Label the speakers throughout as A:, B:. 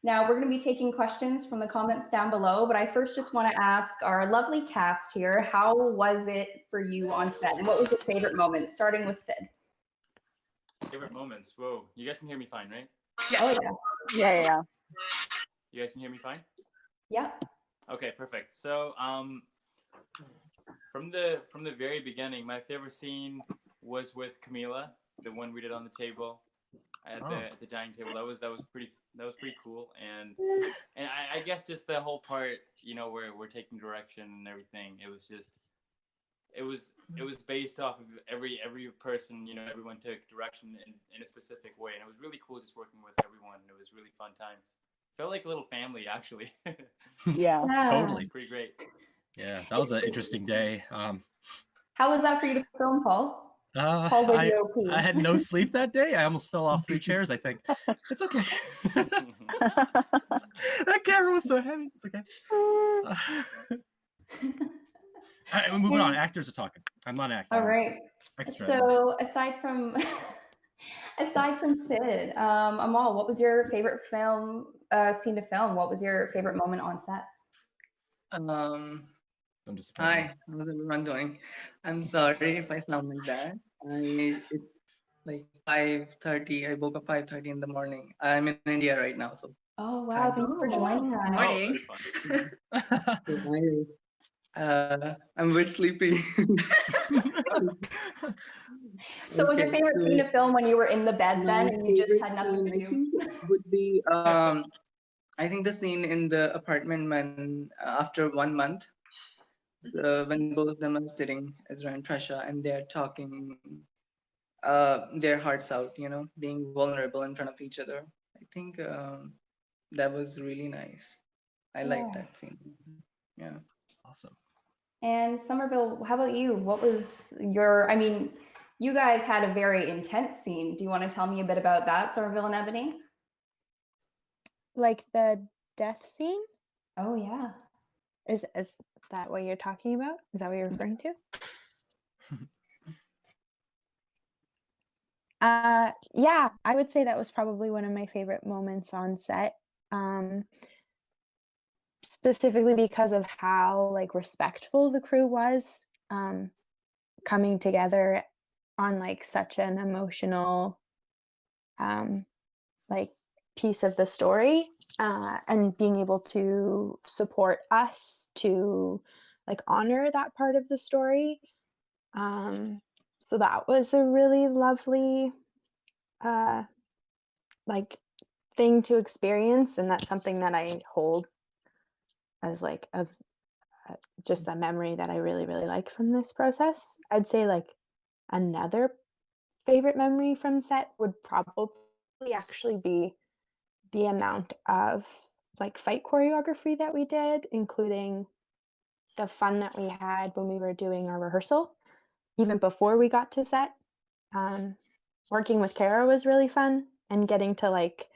A: Now, we're going to be taking questions from the comments down below, but I first just want to ask our lovely cast here, how was it for you on set? And what was your favorite moment, starting with Sid?
B: Favorite moments? Whoa, you guys can hear me fine, right?
A: Yeah. Oh,
C: yeah. Yeah.
B: You guys can hear me fine?
A: Yeah.
B: Okay, perfect. So, from the very beginning, my favorite scene was with Camila, the one we did on the table at the dining table. That was pretty cool, and I guess just the whole part, you know, where we're taking direction and everything. It was based off of every person, you know, everyone took direction in a specific way, and it was really cool just working with everyone. It was really fun times. Felt like a little family, actually.
C: Yeah,
D: Totally.
B: Pretty great.
D: Yeah, that was an interesting day.
A: How was that for you to film, Paul?
D: I had no sleep that day. I almost fell off 3 chairs, I think. It's okay. That camera was so heavy. It's okay. All right, we're moving on. Actors are talking. I'm not an actor.
A: All right. So aside from Sid, Amal, what was your favorite scene to film? What was your favorite moment on set?
D: I'm disappointed.
E: Hi, how's everyone doing? I'm sorry if I sound like that. It's like 5:30. I woke up 5:30 in the morning. I'm in India right now, so.
A: Oh wow! Thank you for joining us.
C: Morning.
E: I'm a bit sleepy.
A: So was your favorite scene to film when you were in the bed then and you just had nothing to do?
E: Would be I think the scene in the apartment when after 1 month, when both of them are sitting, Ezra and Tresha, and they're talking their hearts out, you know, being vulnerable in front of each other. I think that was really nice. I like that scene. Yeah.
D: Awesome.
A: And Somerville, how about you? What was your, I mean, you guys had a very intense scene. Do you want to tell me a bit about that, Somerville and Ebony?
C: Like the death scene?
A: Oh, yeah.
C: Is that what you're talking about? Is that what you're referring to? Yeah, I would say that was probably one of my favorite moments on set. Specifically because of how like respectful the crew was, coming together on like such an emotional like piece of the story, and being able to support us to like honor that part of the story. So that was a really lovely like thing to experience, and that's something that I hold as like just a memory that I really, really like from this process. I'd say like another favorite memory from set would probably actually be the amount of like fight choreography that we did, including the fun that we had when we were doing our rehearsal, even before we got to set. Working with Kara was really fun, and getting to like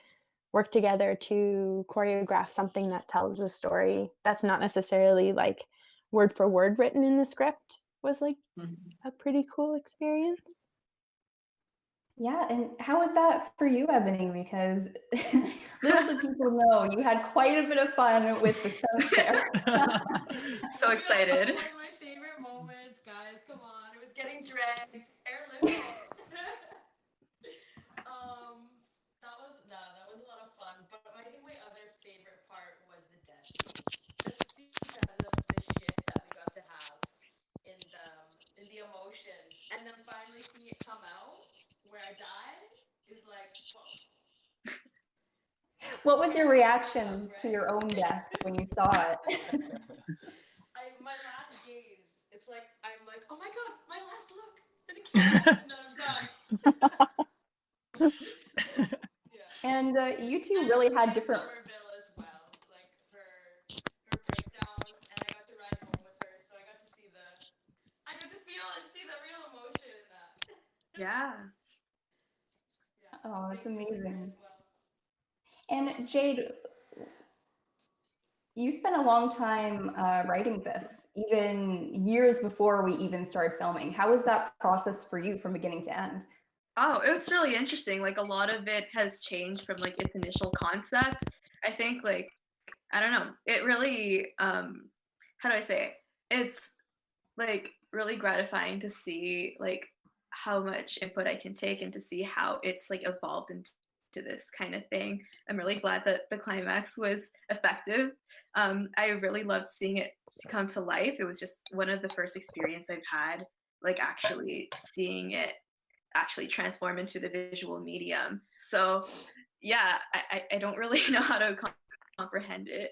C: work together to choreograph something that tells a story that's not necessarily like word for word written in the script was like a pretty cool experience.
A: Yeah, and how was that for you, Ebony? Because little do people know, you had quite a bit of fun with the stunt there.
F: So excited. One of my favorite moments, guys. Come on, it was getting dragged, airlifted. That was a lot of fun. But I think my other favorite part was the death, just because of the shift that we got to have in the emotions, and then finally seeing it come out where I died is like, whoa.
A: What was your reaction to your own death when you saw it?
F: My last gaze, it's like, I'm like, oh my God, my last look. And the camera, and then I'm done. Yeah.
A: And you two really had different...
F: Somerville as well, like her breakdown, and I got to ride home with her, so I got to feel and see the real emotion in that.
A: Yeah. Oh, that's amazing. And Jade, you spent a long time writing this, even years before we even started filming. How was that process for you from beginning to end?
G: Oh, it's really interesting. Like a lot of it has changed from like its initial concept. I think like, I don't know, it really, how do I say it? It's like really gratifying to see like how much input I can take and to see how it's like evolved into this kind of thing. I'm really glad that the climax was effective. I really loved seeing it come to life. It was just one of the first experience I've had, like actually seeing it actually transform into the visual medium. So yeah, I don't really know how to comprehend it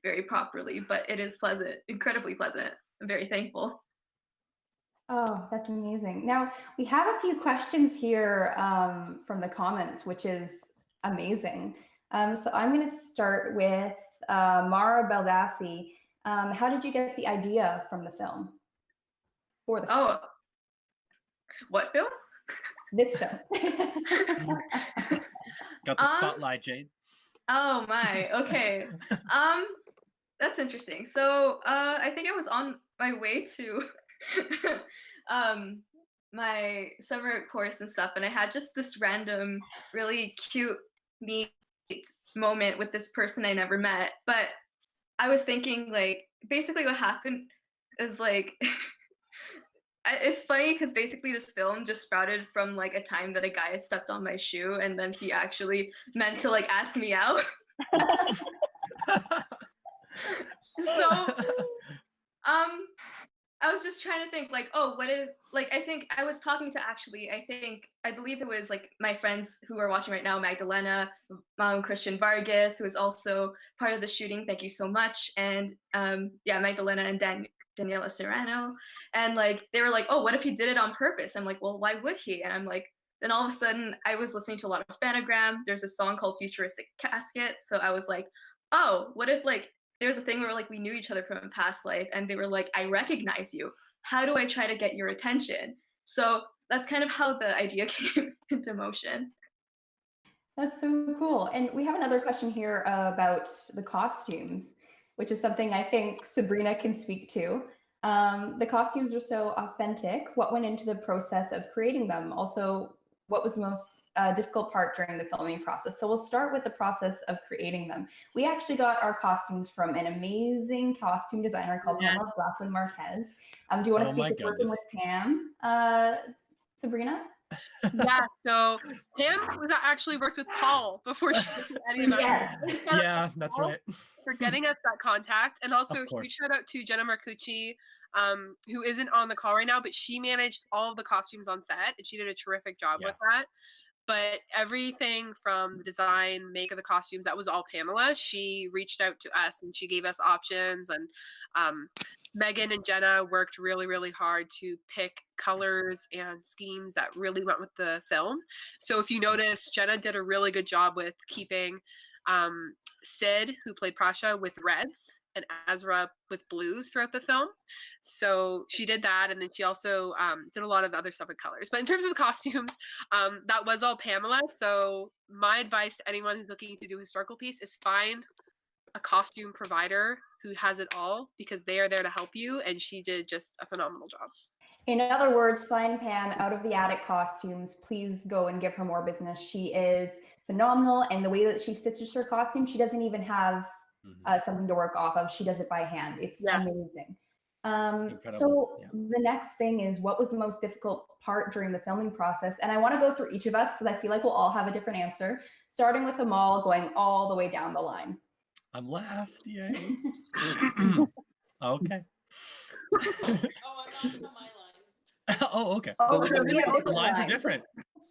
G: very properly, but it is pleasant, incredibly pleasant. I'm very thankful.
A: Oh, that's amazing. Now, we have a few questions here from the comments, which is amazing. So I'm going to start with Mara Baldassi. How did you get the idea from the film? For the film?
G: Oh, what film?
A: This film.
D: Got the spotlight, Jade.
G: Oh my, okay. That's interesting. So I think I was on my way to my summer course and stuff, and I had just this random, really cute meet moment with this person I never met. But I was thinking, like, basically what happened is like, it's funny because basically this film just sprouted from like a time that a guy stepped on my shoe, and then he actually meant to like ask me out. So I was just trying to think like, oh, what if, like, I think I was talking to actually, I believe it was like my friends who are watching right now, Magdalena, Christian Vargas, who is also part of the shooting. Thank you so much. And yeah, Magdalena and Daniela Serrano. And like, they were like, oh, what if he did it on purpose? I'm like, well, why would he? And I'm like, then all of a sudden I was listening to a lot of Phanogram. There's a song called Futuristic Casket. So I was like, oh, what if like, there's a thing where like we knew each other from a past life and they were like, I recognize you. How do I try to get your attention? So that's kind of how the idea came into motion.
A: That's so cool. And we have another question here about the costumes, which is something I think Sabrina can speak to. The costumes are so authentic. What went into the process of creating them? Also, what was the most difficult part during the filming process? So we'll start with the process of creating them. We actually got our costumes from an amazing costume designer called Pamela Blackwood Marquez. Do you want to speak to working with Pam, Sabrina?
F: Yeah, so Pam was actually worked with Paul before she did any of us.
A: Yes.
D: Yeah, that's right.
F: For getting us that contact. And also huge shout out to Jenna Marcucci, who isn't on the call right now, but she managed all of the costumes on set and she did a terrific job with that. But everything from the design, make of the costumes, that was all Pamela. She reached out to us and she gave us options. And Megan and Jenna worked really, really hard to pick colors and schemes that really went with the film. So if you notice, Jenna did a really good job with keeping Sid, who played Prasha, with reds and Ezra with blues throughout the film. So she did that, and then she also did a lot of other stuff with colors. But in terms of the costumes, that was all Pamela. So my advice to anyone who's looking to do a historical piece is find a costume provider who has it all, because they are there to help you, and she did just a phenomenal job.
A: In other words, find Pam out of the attic costumes. Please go and give her more business. She is phenomenal, and the way that she stitches her costume, she doesn't even have something to work off of. She does it by hand. It's amazing. So the next thing is, what was the most difficult part during the filming process? And I want to go through each of us because I feel like we'll all have a different answer, starting with Amal, going all the way down the line.
D: I'm last, yay. Okay.
F: Oh, I'm not on my line.
D: Oh, okay.
A: Oh, so we have
D: the lines are different.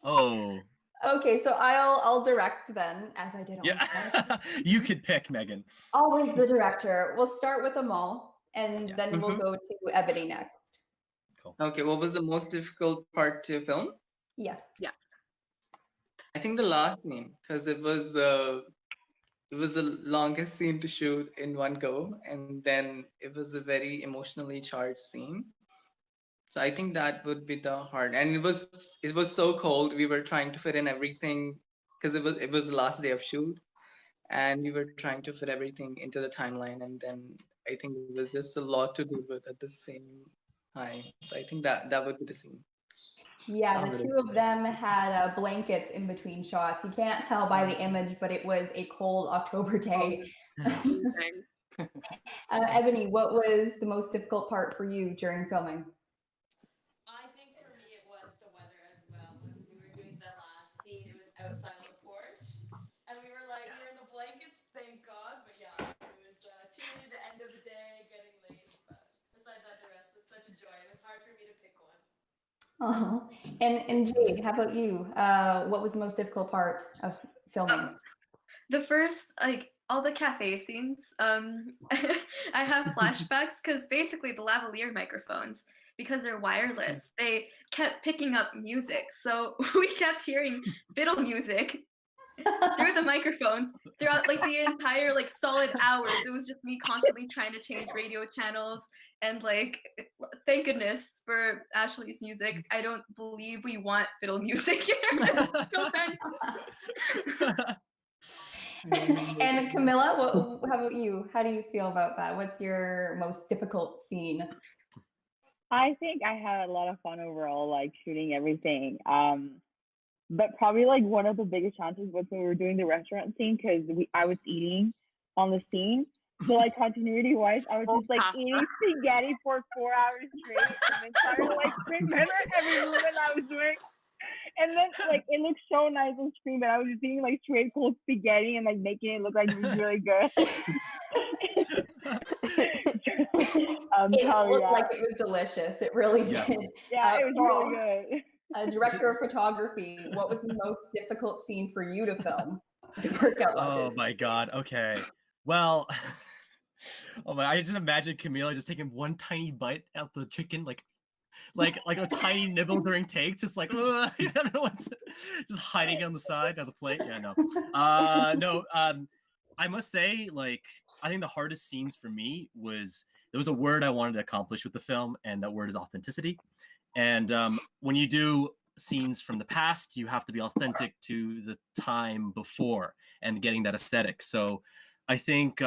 D: Oh.
A: Okay, so I'll direct then, as I did on
D: Yeah. You could pick, Megan.
A: Always the director. We'll start with Amal, and then we'll go to Ebony next.
D: Cool.
E: Okay, what was the most difficult part to film?
A: Yes.
F: Yeah.
E: I think the last scene, because it was the longest scene to shoot in one go, and then it was a very emotionally charged scene. So I think that would be the hard. And it was so cold. We were trying to fit in everything because it was the last day of shoot, and we were trying to fit everything into the timeline. And then I think it was just a lot to do with at the same time. So I think that would be the scene.
A: Yeah, the two of them had blankets in between shots. You can't tell by the image, but it was a cold October day.
H: Amazing.
A: Ebony, what was the most difficult part for you during filming?
F: I think for me it was the weather as well. When we were doing the last scene, it was outside on the porch, and we were in the blankets, thank God. But yeah, it was too near the end of the day, getting late. But besides that, the rest was such a joy. It was hard for me to pick one.
A: Oh, and Jade, how about you? What was the most difficult part of filming?
G: The first, like all the cafe scenes, I have flashbacks because basically the lavalier microphones, because they're wireless, they kept picking up music. So we kept hearing fiddle music through the microphones throughout like the entire like solid hours. It was just me constantly trying to change radio channels, and like thank goodness for Ashley's music. I don't believe we want fiddle music in our films.
A: And Camilla, how about you? How do you feel about that? What's your most difficult scene?
I: I think I had a lot of fun overall, like shooting everything. But probably like one of the biggest challenges was when we were doing the restaurant scene because I was eating on the scene. So like continuity wise, I was just like eating spaghetti for 4 hours straight and then trying to like remember every movement I was doing. And then like it looked so nice on screen, but I was just eating like straight cold spaghetti and like making it look like it was really good.
A: It looked like it was delicious. It really did.
I: Yeah, it was really good.
A: Director of photography, what was the most difficult scene for you to film? To work out
D: Oh my God. Okay. Well, I just imagine Camila just taking one tiny bite out the chicken, like a tiny nibble during takes, just like everyone's just hiding on the side of the plate. Yeah, no. No, I must say, like, I think the hardest scenes for me was there was a word I wanted to accomplish with the film, and that word is authenticity. And when you do scenes from the past, you have to be authentic to the time before and getting that aesthetic. So I think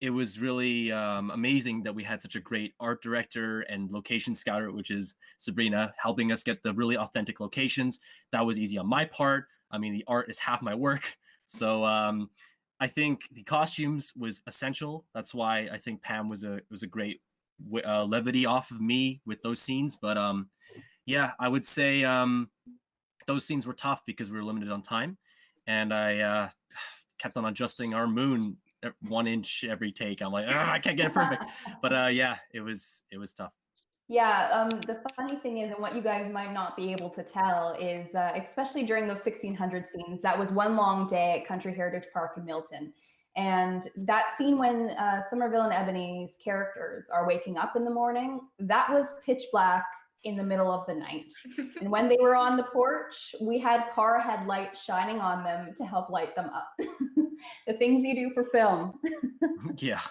D: it was really amazing that we had such a great art director and location scouter, which is Sabrina, helping us get the really authentic locations. That was easy on my part. I mean, the art is half my work. So I think the costumes was essential. That's why I think Pam was a great levity off of me with those scenes. But yeah, I would say those scenes were tough because we were limited on time. And I kept on adjusting our moon 1 inch every take. I'm like, I can't get it perfect. But yeah, it was tough.
A: Yeah, the funny thing is, and what you guys might not be able to tell is, especially during those 1600 scenes, that was one long day at Country Heritage Park in Milton. And that scene when Somerville and Ebony's characters are waking up in the morning, that was pitch black in the middle of the night. And when they were on the porch, we had car headlights shining on them to help light them up. The things you do for film.
D: Yeah.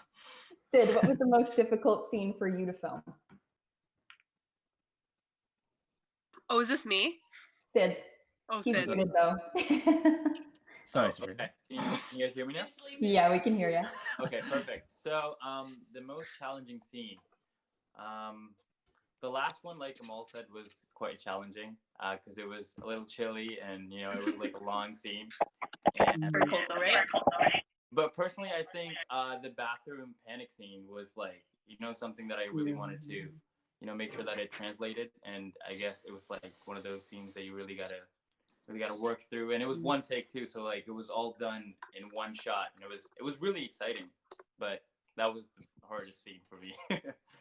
A: Sid, what was the most difficult scene for you to film?
H: Oh, is this me?
A: Sid.
H: Oh,
A: He's
H: Sid.
A: muted though.
D: Sorry,
B: Can you guys hear me now?
A: Yeah, we can hear you.
B: Okay, perfect. So the most challenging scene. The last one, like Amal said, was quite challenging because it was a little chilly and it was like a long scene. And,
H: Very cold though, right?
B: But personally, I think the bathroom panic scene was like something that I really wanted to make sure that it translated, and I guess it was like one of those scenes that you really gotta work through, and it was one take too, so like it was all done in one shot, and it was really exciting, but that was the hardest scene for me.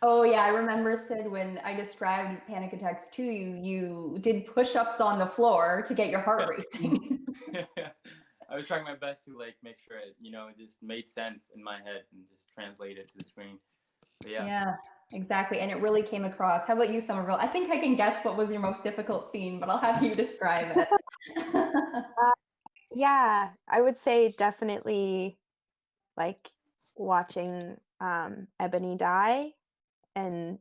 A: Oh yeah, I remember, Sid, when I described panic attacks to you, you did push-ups on the floor to get your heart racing.
B: I was trying my best to like make sure it just made sense in my head and just translate it to the screen. But
A: Yeah, exactly. And it really came across. How about you, Somerville? I think I can guess what was your most difficult scene, but I'll have you describe it.
C: Yeah, I would say definitely like watching Ebony die. And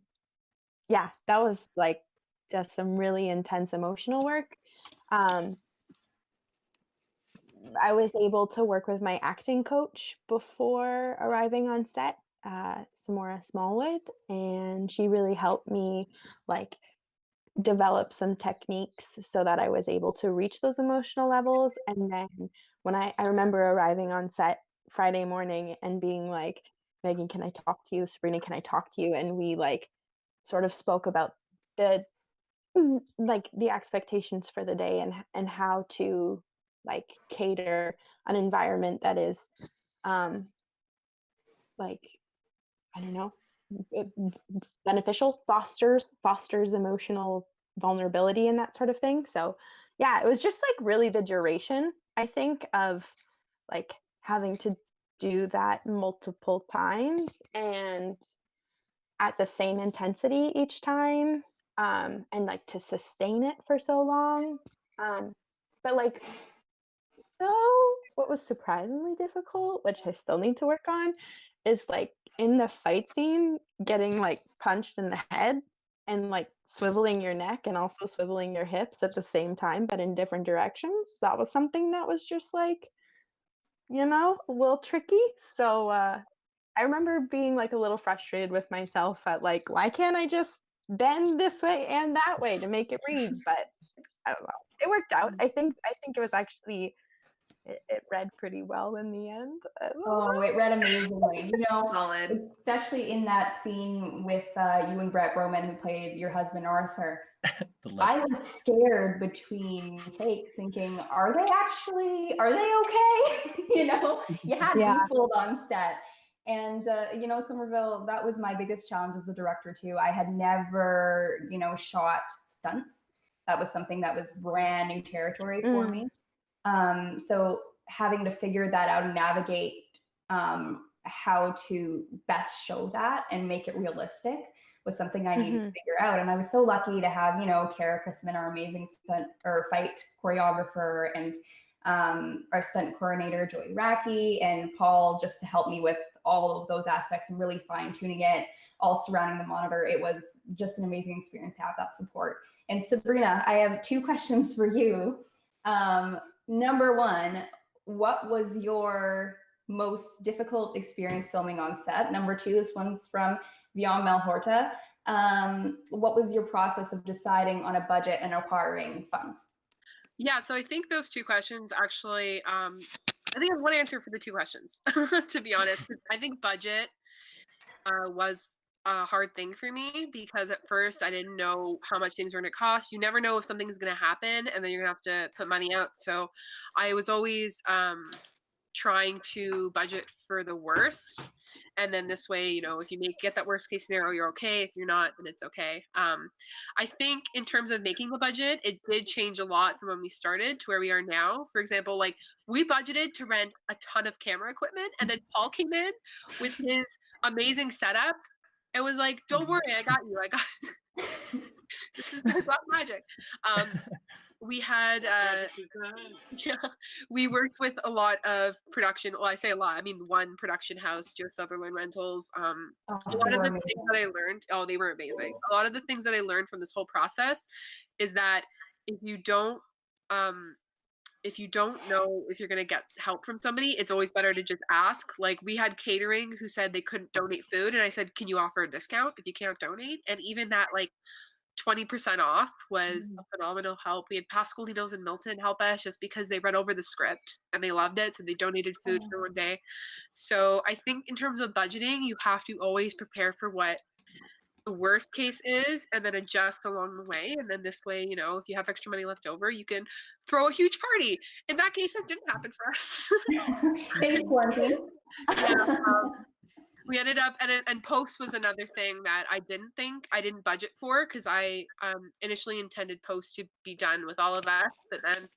C: yeah, that was like just some really intense emotional work. I was able to work with my acting coach before arriving on set, Samora Smallwood, and she really helped me like develop some techniques so that I was able to reach those emotional levels. And then when I remember arriving on set Friday morning and being like, Megan, can I talk to you? Sabrina, can I talk to you? And we like sort of spoke about the like the expectations for the day and how to like cater an environment that is like, I don't know, beneficial, fosters emotional vulnerability and that sort of thing. So yeah, it was just like really the duration, I think, of like having to do that multiple times and at the same intensity each time, and like to sustain it for so long. But like, so what was surprisingly difficult, which I still need to work on, is like in the fight scene, getting like punched in the head and like swiveling your neck and also swiveling your hips at the same time, but in different directions. That was something that was just like, a little tricky. So I remember being like a little frustrated with myself at like, why can't I just bend this way and that way to make it read? But I don't know. It worked out. I think it was actually it read pretty well in the end.
A: Oh, it read amazingly.
G: Solid.
A: Especially in that scene with you and Brett Roman, who played your husband Arthur. I was scared between takes, thinking, are they okay? You had to be fooled on set. And, Somerville, that was my biggest challenge as a director too. I had never, shot stunts. That was something that was brand new territory for me. So having to figure that out and navigate how to best show that and make it realistic was something I needed to figure out. And I was so lucky to have, Kara Chrisman, our amazing fight choreographer, and our stunt coordinator, Joey Racky, and Paul, just to help me with all of those aspects and really fine tuning it, all surrounding the monitor. It was just an amazing experience to have that support. And Sabrina, I have 2 questions for you. Number 1, what was your most difficult experience filming on set? Number 2, this one's from Vion Malhorta. What was your process of deciding on a budget and acquiring funds?
H: Yeah, so I think those 2 questions actually, I think I have one answer for the 2 questions, to be honest. I think budget was a hard thing for me because at first I didn't know how much things were going to cost. You never know if something's going to happen and then you're going to have to put money out. So I was always trying to budget for the worst. And then this way, if you get that worst case scenario, you're okay. If you're not, then it's okay. I think in terms of making the budget, it did change a lot from when we started to where we are now. For example, like we budgeted to rent a ton of camera equipment, and then Paul came in with his amazing setup. It was like, don't worry, I got you. This is black magic. We had we worked with a lot of production. Well, I say a lot, I mean one production house, Joe Sutherland Rentals. A lot of the things that I learned, they were amazing. A lot of the things that I learned from this whole process is that if you don't know if you're going to get help from somebody, it's always better to just ask. Like we had catering who said they couldn't donate food, and I said, can you offer a discount if you can't donate? And even that, like 20% off was a phenomenal help. We had Pascalinos and Milton help us just because they read over the script and they loved it, so they donated food for one day. So I think in terms of budgeting, you have to always prepare for what the worst case is and then adjust along the way. And then this way, if you have extra money left over, you can throw a huge party. In that case, that didn't happen for us.
A: Thanks, quarantine.
H: Yeah, we ended up, and post was another thing that I didn't budget for, because I initially intended post to be done with all of us, but then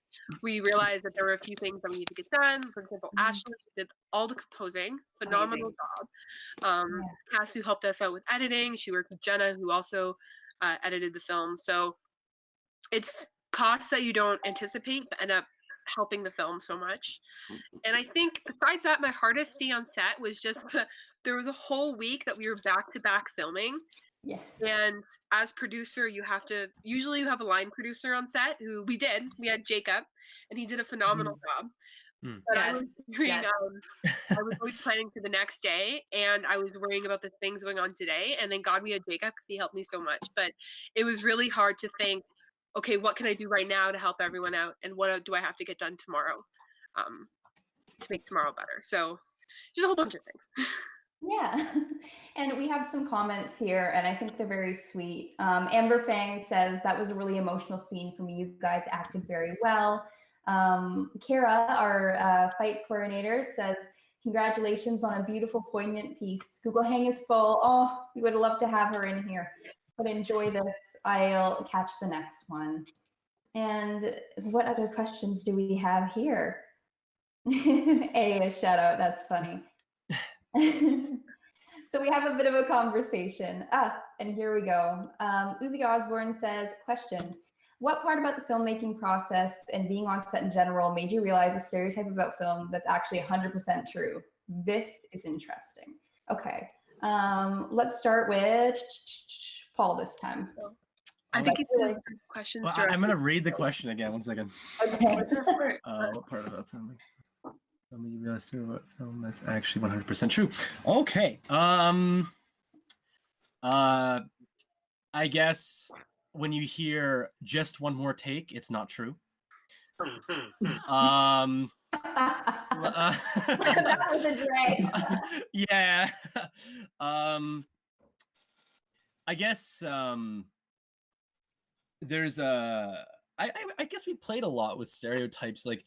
H: we realized that there were a few things that we need to get done. For example, Ashley did all the composing, phenomenal job. Cass, who helped us out with editing, she worked with Jenna, who also edited the film. So it's costs that you don't anticipate but end up helping the film so much. And I think besides that, my hardest day on set was just there was a whole week that we were back-to-back filming.
A: Yes.
H: And as producer, you have a line producer on set, who we had Jacob, and he did a phenomenal job. But I
G: Yes.
H: was doing,
G: Yes.
H: I was always planning for the next day, and I was worrying about the things going on today. And thank God we had Jacob because he helped me so much. But it was really hard to think, okay, what can I do right now to help everyone out, and what do I have to get done tomorrow, to make tomorrow better? So just a whole bunch of things.
A: Yeah. And we have some comments here, and I think they're very sweet. Amber Fang says that was a really emotional scene for me. You guys acted very well. Kara, our fight coordinator, says, congratulations on a beautiful, poignant piece. Google Hang is full. Oh, we would love to have her in here. But enjoy this. I'll catch the next one. And what other questions do we have here? A shout out. That's funny. So we have a bit of a conversation. And here we go. Uzi Osborne says, question, what part about the filmmaking process and being on set in general made you realize a stereotype about film that's actually 100% true? This is interesting. Okay, let's start with Paul this time.
H: I think it's like questions.
D: Well, I'm gonna read the question again. 1 second.
A: Okay.
D: What part about something? Let me realize what film that's actually 100% true. Okay. I guess when you hear just one more take, it's not true.
A: That was a drag.
D: Yeah. I guess there's I guess we played a lot with stereotypes. Like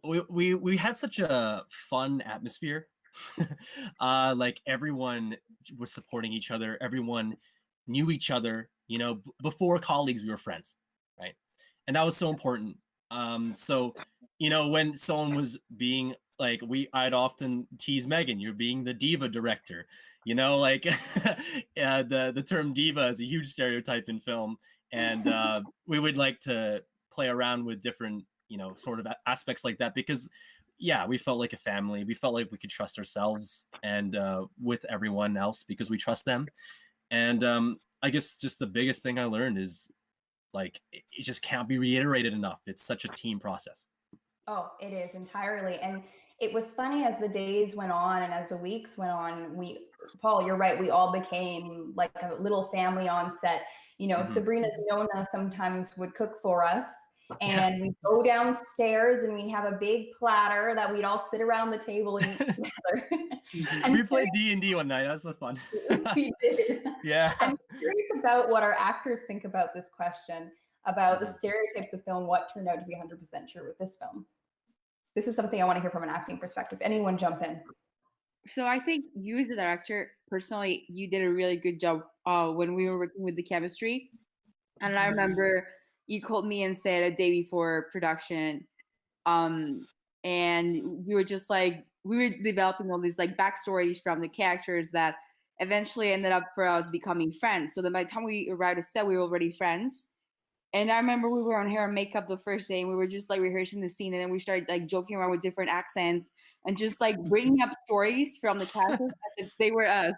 D: we had such a fun atmosphere. Like everyone was supporting each other. Everyone knew each other. You know, before colleagues, we were friends, right? And that was so important. So, you know, when someone was being like, I'd often tease Megan, you're being the diva director. You know, like the term diva is a huge stereotype in film, and we would like to play around with different, you know, sort of aspects like that because, yeah, we felt like a family. We felt like we could trust ourselves and with everyone else because we trust them. And I guess just the biggest thing I learned is like it just can't be reiterated enough. It's such a team process.
A: Oh, it is entirely. And it was funny as the days went on and as the weeks went on, Paul, you're right, we all became like a little family on set. You know, Sabrina's Nona sometimes would cook for us. And we'd go downstairs and we'd have a big platter that we'd all sit around the table and eat together. And
D: we played D&D one night. That was so fun.
A: We did.
D: Yeah.
A: I'm curious about what our actors think about this question, about the stereotypes of film, what turned out to be 100% true with this film. This is something I want to hear from an acting perspective. Anyone jump in?
I: So I think you as the director, personally, you did a really good job when we were working with the chemistry. And I remember you called me and said a day before production, and we were just like, we were developing all these like backstories from the characters that eventually ended up for us becoming friends. So then by the time we arrived at set, we were already friends. And I remember we were on hair and makeup the first day and we were just like rehearsing the scene, and then we started like joking around with different accents and just like bringing up stories from the characters as if they were us.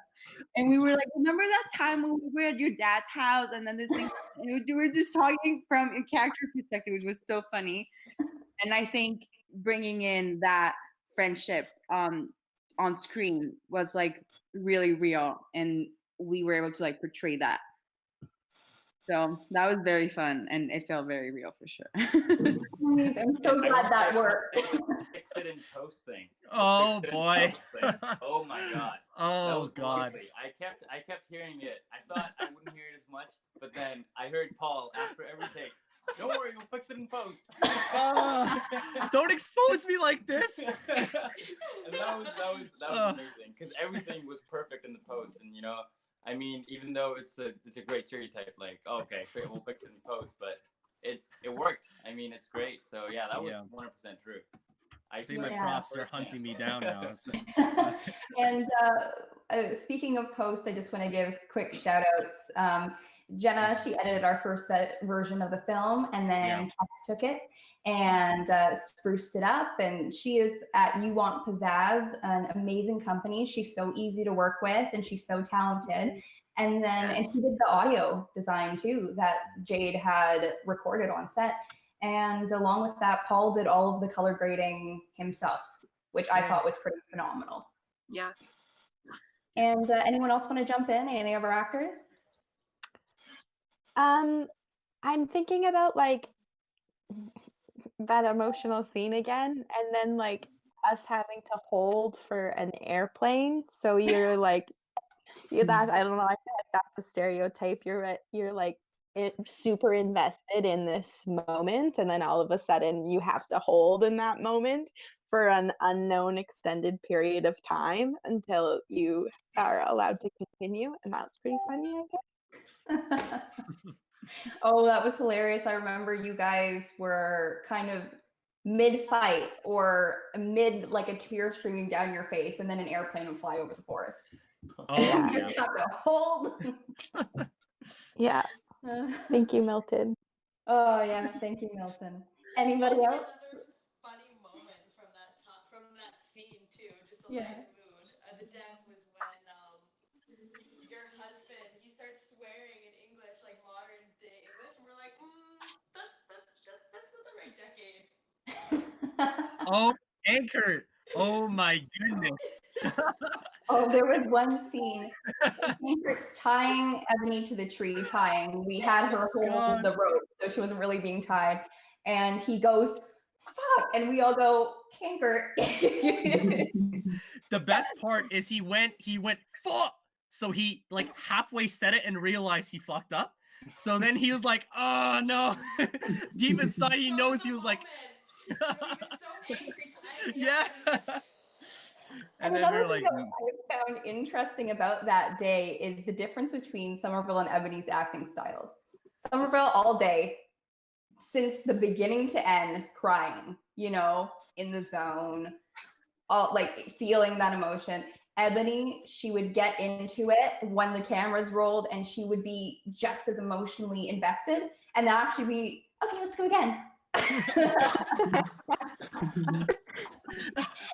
I: And we were like, remember that time when we were at your dad's house and then this thing, and we were just talking from a character perspective, which was so funny. And I think bringing in that friendship on screen was like really real, and we were able to like portray that. So that was very fun, and it felt very real for sure.
A: I'm so glad that worked.
B: Fix it in post thing.
D: Oh boy.
B: Oh my god.
D: Oh god.
B: Lovely. I kept hearing it. I thought I wouldn't hear it as much, but then I heard Paul after every take. Don't worry, we'll fix it in post.
D: Don't expose me like this.
B: And that was amazing because everything was perfect in the post, and you know, I mean, even though it's a great stereotype, like okay, we'll fix it in post, but it worked. I mean, it's great. So yeah, that was 100% true.
D: I think my props are hunting me down now. So.
A: And speaking of post, I just want to give quick shout outs. Jenna, she edited our first version of the film, and then Cass took it and spruced it up. And she is at You Want Pizzazz, an amazing company. She's so easy to work with, and she's so talented. And she did the audio design too that Jade had recorded on set. And along with that, Paul did all of the color grading himself, which I thought was pretty phenomenal.
H: Yeah.
A: And anyone else want to jump in? Any of our actors?
C: I'm thinking about like that emotional scene again, and then like us having to hold for an airplane. So you're like, that I don't know. I feel like that's the stereotype. You're like super invested in this moment, and then all of a sudden you have to hold in that moment for an unknown extended period of time until you are allowed to continue, and that's pretty funny, I guess.
A: Oh, that was hilarious. I remember you guys were kind of mid-fight or mid like a tear streaming down your face, and then an airplane would fly over the forest.
D: Oh,
C: Yeah.
A: You just have to hold.
C: Yeah. Thank you, Milton.
A: Oh yes, thank you, Milton. Anybody else?
F: Another funny moment from that scene too, just a
A: Yeah.
F: light mood. The death was when your husband, he starts swearing in English, like modern day English, and we're like, that's not the right decade.
D: Oh, Anchor. Oh my goodness.
A: Oh, there was one scene. It's tying Ebony to the tree, tying. We had her hold the rope, so she wasn't really being tied. And he goes, "Fuck!" And we all go, "Canker."
D: The best part is he went fuck. So he like halfway said it and realized he fucked up. So then he was like, "Oh no!" Deep inside, he knows he was like,
F: He was so angry tying me
D: "Yeah."
F: up.
A: And
D: And then we
A: another
D: were
A: thing
D: like,
A: that I found interesting about that day is the difference between Somerville and Ebony's acting styles. Somerville all day, since the beginning to end, crying, you know, in the zone, all like feeling that emotion. Ebony, she would get into it when the cameras rolled and she would be just as emotionally invested. And that actually be, okay, let's go again.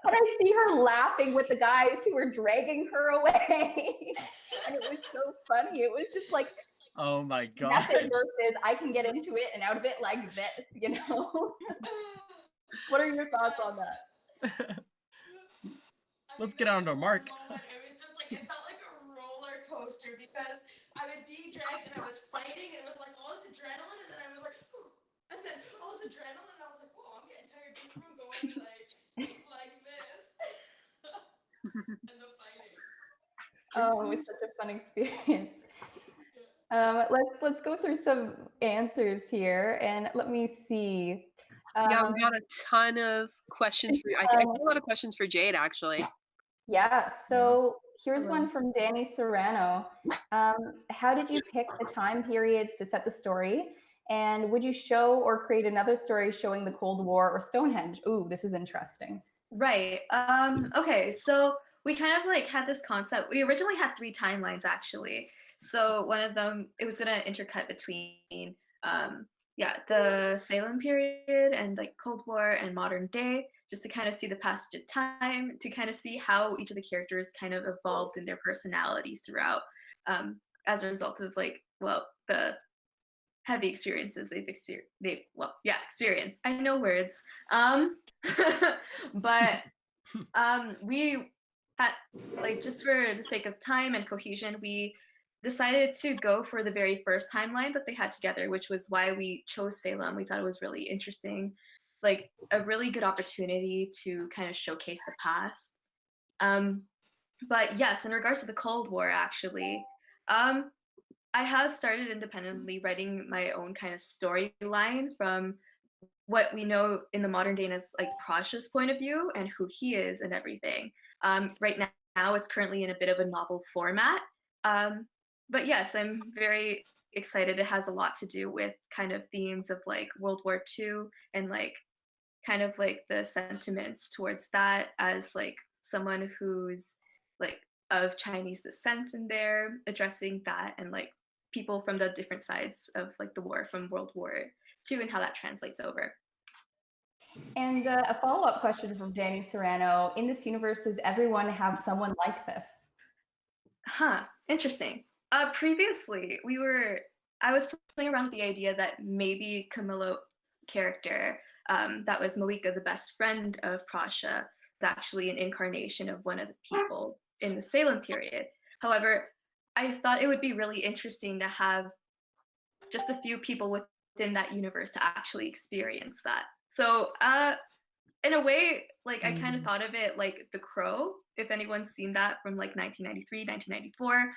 A: And I see her laughing with the guys who were dragging her away. And it was so funny. It was just like,
D: "Oh my god."
A: method versus I can get into it and out of it like this, you know? What are your thoughts on that?
D: Let's get on to Mark.
F: It was just like, it felt like a roller coaster because I was being dragged and I was fighting and it was like all this adrenaline and then I was like, ooh, and then all this adrenaline and I was like, whoa, I'm getting tired just from going like this. And the fighting.
A: Oh, it was such a fun experience. Let's go through some answers here and let me see.
H: Yeah, we got a ton of questions for you. I think a lot of questions for Jade actually.
A: Yeah, so here's one from Danny Serrano. How did you pick the time periods to set the story? And would you show or create another story showing the Cold War or Stonehenge? Ooh, this is interesting.
G: Right. Okay, so we kind of like had this concept. We originally had 3 timelines actually. So one of them, it was gonna intercut between the Salem period and like Cold War and modern day, just to kind of see the passage of time, to kind of see how each of the characters kind of evolved in their personalities throughout, as a result of like, well, the heavy experiences they've experienced. I know words. But we had, like, just for the sake of time and cohesion, we decided to go for the very first timeline that they had together, which was why we chose Salem. We thought it was really interesting, like a really good opportunity to kind of showcase the past. But yes, in regards to the Cold War, actually, I have started independently writing my own kind of storyline from what we know in the modern day as like Prash's point of view and who he is and everything. Right now, it's currently in a bit of a novel format. But yes, I'm very excited. It has a lot to do with kind of themes of like World War II and like kind of like the sentiments towards that as like someone who's like of Chinese descent in there, addressing that and like people from the different sides of like the war from World War II and how that translates over.
A: And a follow-up question from Danny Serrano. In this universe, does everyone have someone like this?
G: Huh, interesting. Previously, I was playing around with the idea that maybe character, that was Malika, the best friend of Prasha, is actually an incarnation of one of the people in the Salem period. However, I thought it would be really interesting to have just a few people within that universe to actually experience that. So, in a way, like I kind of thought of it like The Crow, if anyone's seen that from like 1993, 1994.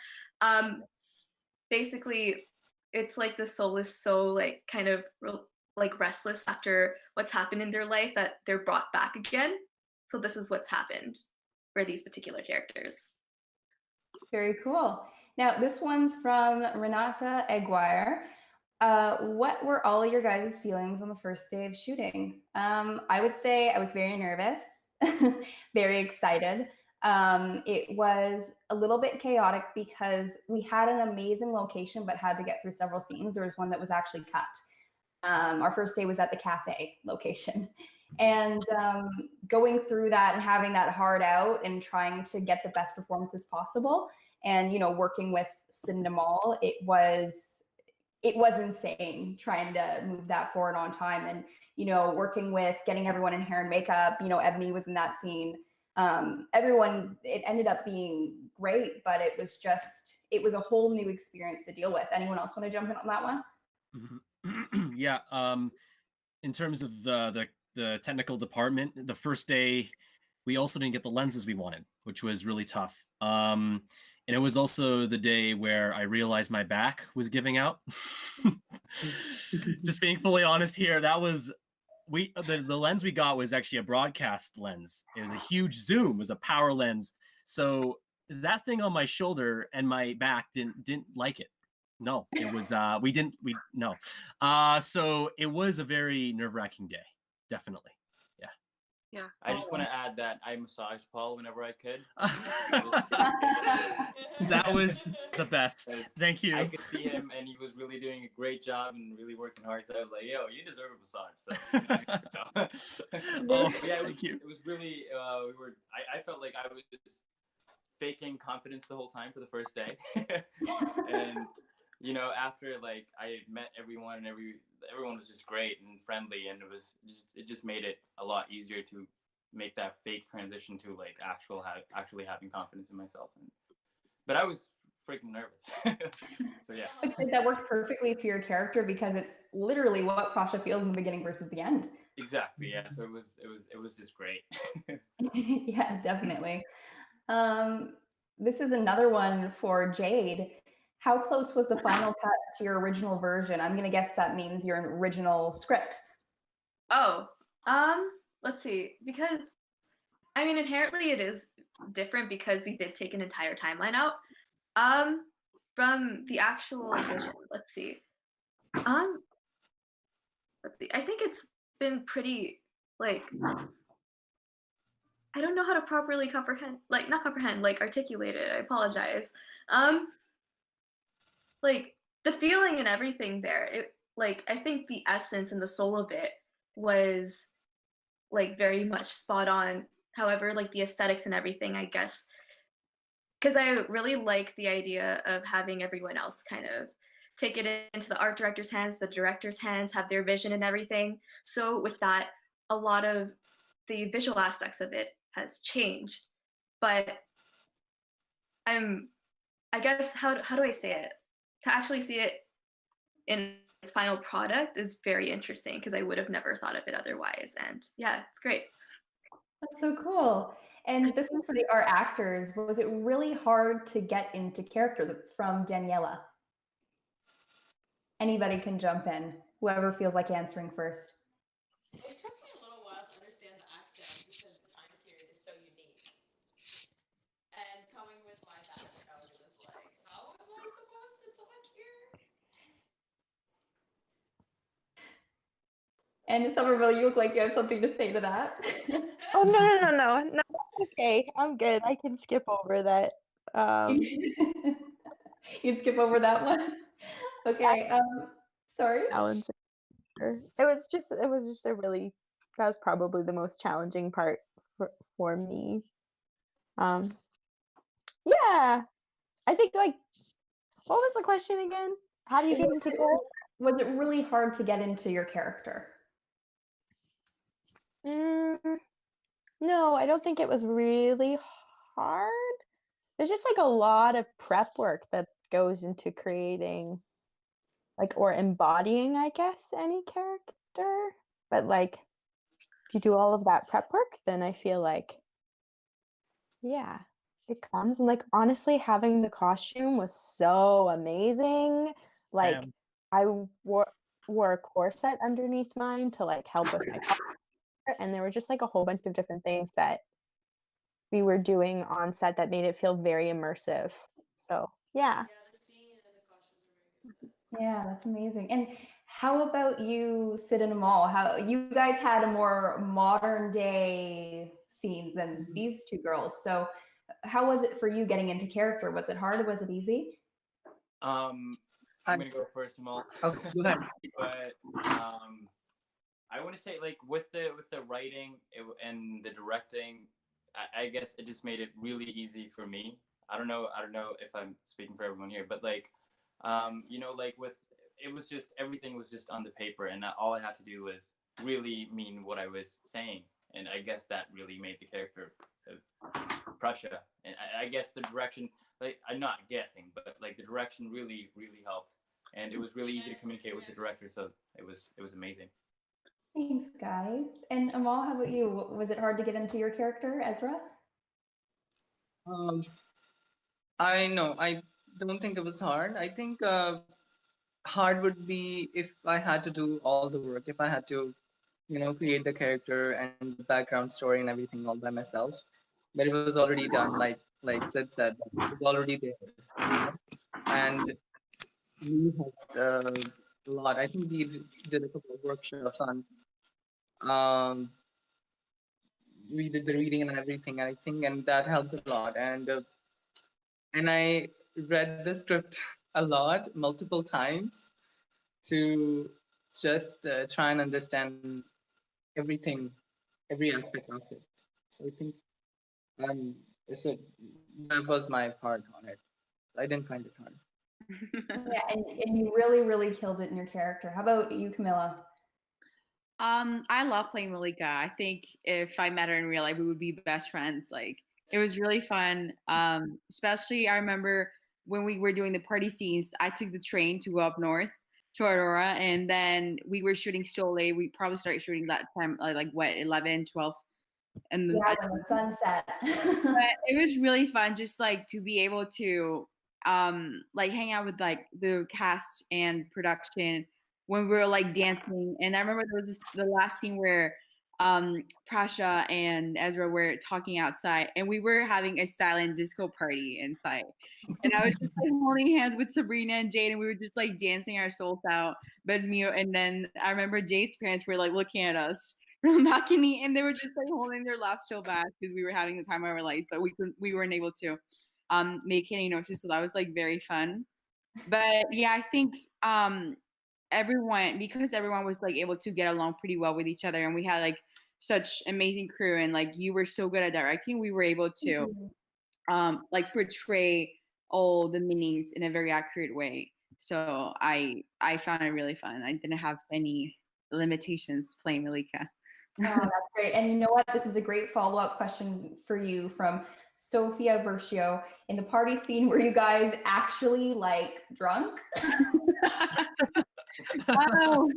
G: Basically, it's like the soul is so like kind of like restless after what's happened in their life that they're brought back again. So this is what's happened for these particular characters.
A: Very cool. Now, this one's from Renata Aguirre. What were all of your guys' feelings on the first day of shooting? I would say I was very nervous, very excited. It was a little bit chaotic because we had an amazing location, but had to get through several scenes. There was one that was actually cut. Our first day was at the cafe location. And going through that and having that hard out and trying to get the best performances possible, and working with Cinda Mall, it was insane trying to move that forward on time, and working with getting everyone in hair and makeup. Ebony was in that scene. Everyone, it ended up being great, but it was a whole new experience to deal with. Anyone else want to jump in on that one?
D: Yeah. In terms of the technical department, the first day we also didn't get the lenses we wanted, which was really tough. And it was also the day where I realized my back was giving out. Just being fully honest here, that was the lens we got was actually a broadcast lens. It was a huge zoom, it was a power lens. So that thing on my shoulder and my back didn't like it. No, it was no. So it was a very nerve-wracking day, definitely.
H: Yeah.
B: I just want to add that I massaged Paul whenever I could.
D: That was the best. Thank you.
B: I could see him, and he was really doing a great job and really working hard. So I was like, "Yo, you deserve a massage." So, yeah, it was really. I felt like I was just faking confidence the whole time for the first day, and after like I met everyone and everyone was just great and friendly, and it just made it a lot easier to make that fake transition to like actually having confidence in myself. But I was freaking nervous. So yeah.
A: I would say that worked perfectly for your character because it's literally what Prasha feels in the beginning versus the end.
B: Exactly. Yeah. So it was just great.
A: Yeah, definitely. This is another one for Jade. How close was the final cut to your original version? I'm gonna guess that means your original script.
G: Oh, let's see. Because I mean, inherently it is different because we did take an entire timeline out. From the actual vision. Let's see. I think it's been pretty like I don't know how to properly articulate it. I apologize. Like the feeling and everything there. I think the essence and the soul of it was like very much spot on. However, like the aesthetics and everything, I guess, because I really like the idea of having everyone else kind of take it into the art director's hands, the director's hands, have their vision and everything. So with that, a lot of the visual aspects of it has changed. But I guess, how do I say it? To actually see it in its final product is very interesting because I would have never thought of it otherwise. And yeah, it's great.
A: That's so cool. And this is for our actors. Was it really hard to get into character? That's from Daniela. Anybody can jump in, whoever feels like answering first.
F: It took me a little while to understand the accent because the time period is so unique. And coming with my background, it was like, how am I supposed to talk here?
A: And Somerville, you look like you have something to say to that.
C: Oh no, okay, I'm good. I can skip over that.
A: You'd skip over that one. Okay. Sorry.
C: Challenge. It was just a really, that was probably the most challenging part for me. Yeah, I think like, what was the question again? How do you get into character?
A: Was it really hard to get into your character?
C: No, I don't think it was really hard. There's just like a lot of prep work that goes into creating or embodying, I guess, any character. But like if you do all of that prep work, then I feel like yeah, it comes. And like honestly, having the costume was so amazing. Like
D: Damn.
C: I wore a corset underneath mine to like help with my posture, and there were just like a whole bunch of different things that we were doing on set that made it feel very immersive. So yeah.
F: Yeah, the scene and the costumes were very good.
A: Yeah, that's amazing. And how about you, Sid and Amal? How you guys had a more modern day scenes than these two girls. So how was it for you getting into character? Was it hard? Was it easy?
B: I'm gonna go first, Amal.
E: Okay, go ahead.
B: But I want to say like with the writing and the directing, I guess it just made it really easy for me. I don't know if I'm speaking for everyone here, but like like with it was just everything was just on the paper, and all I had to do was really mean what I was saying, and I guess that really made the character of Prussia. And I guess the direction, like I'm not guessing, but like the direction really helped, and it was really easy to communicate with the director, so it was amazing.
A: Thanks, guys. And Amal, how about you? Was it hard to get into your character, Ezra?
E: Um, I know. I don't think it was hard. I think hard would be if I had to do all the work, if I had to, create the character and the background story and everything all by myself. But it was already done, like Sid said, it was already there. And we had a lot. I think we did a couple of workshops on. We did the reading and everything, I think, and that helped a lot. And I read the script a lot, multiple times, to just try and understand everything, every aspect of it. So I think um, so that was my part on it. I didn't find it hard.
A: Yeah, and you really killed it in your character. How about you, Camilla?
J: I love playing Malika. I think if I met her in real life, we would be best friends. Like it was really fun. Especially I remember when we were doing the party scenes, I took the train to go up north to Aurora, and then we were shooting so late. We probably started shooting that time like what 11, 12, and
A: Yeah, when the sunset.
J: but it was really fun just like to be able to like hang out with like the cast and production when we were like dancing. And I remember there was the last scene where Prasha and Ezra were talking outside, and we were having a silent disco party inside. And I was just like holding hands with Sabrina and Jade, and we were just like dancing our souls out. But and then I remember Jade's parents were like looking at us from the balcony, and they were just like holding their laughs so bad because we were having the time of our lives, but we weren't able to make any noises, so that was like very fun. But yeah, I think everyone was like able to get along pretty well with each other, and we had like such amazing crew, and like you were so good at directing, we were able to like portray all the meanings in a very accurate way. So I found it really fun. I didn't have any limitations playing Malika.
A: Oh, that's great. And you know what? This is a great follow-up question for you from Sophia Bercio. In the party scene, were you guys actually like drunk?
J: Oh,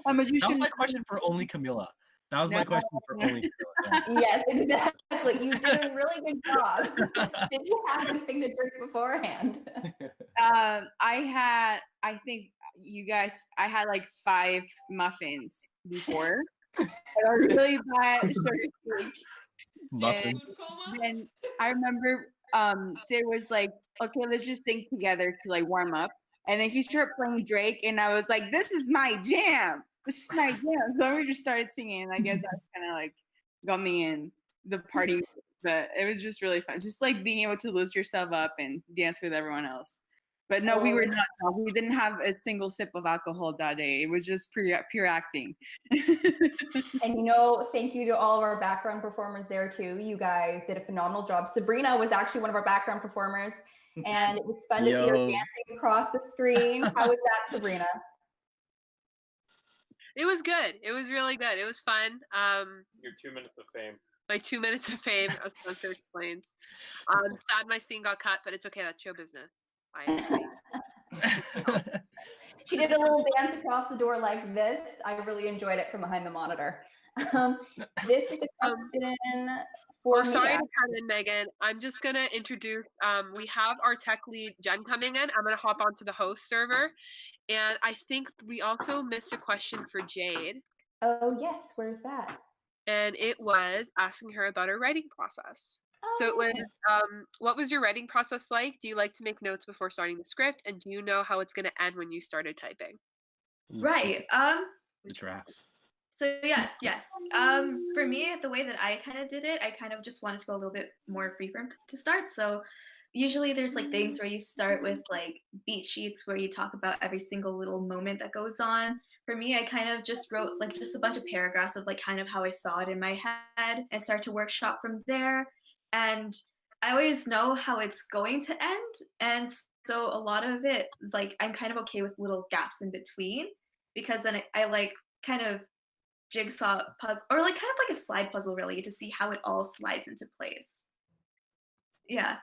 D: That was my question for only Camilla. That was my question for only Camilla. Yeah.
A: Yes, exactly. You did a really good job. Did you have anything to drink beforehand?
J: I think you guys, I had like 5 muffins before. I was really bad sugar cake.
D: Muffins.
J: And I remember Sid was like, okay, let's just sing together to like warm up. And then he started playing Drake, and I was like, this is my jam. This is my jam. So we just started singing, and I guess that kind of like got me in the party. But it was just really fun. Just like being able to lose yourself up and dance with everyone else. But no, we were not drunk. We didn't have a single sip of alcohol that day. It was just pure acting.
A: And thank you to all of our background performers there too. You guys did a phenomenal job. Sabrina was actually one of our background performers, and it was fun to see her dancing across the screen. How was that, Sabrina?
H: It was good. It was really good. It was fun.
K: Your 2 minutes of fame.
H: My 2 minutes of fame, as Spencer explains. Sad my scene got cut, but it's okay. That's show business.
A: She did a little dance across the door like this. I really enjoyed it from behind the monitor. This is a question for
H: sorry
A: Mia.
H: to cut in, Megan. I'm just gonna introduce. We have our tech lead Jen coming in. I'm gonna hop onto the host server, and I think we also missed a question for Jade.
A: Oh yes, where's that?
H: And it was asking her about her writing process. So it was, what was your writing process like? Do you like to make notes before starting the script? And do you know how it's going to end when you started typing?
G: Right.
D: The drafts.
G: So yes. For me, the way that I kind of did it, I kind of just wanted to go a little bit more freeform to start. So usually there's like things where you start with like beat sheets where you talk about every single little moment that goes on. For me, I kind of just wrote like just a bunch of paragraphs of like kind of how I saw it in my head and start to workshop from there. And I always know how it's going to end. And so a lot of it is like I'm kind of okay with little gaps in between because then I like kind of jigsaw puzzle or like kind of like a slide puzzle really to see how it all slides into place. Yeah.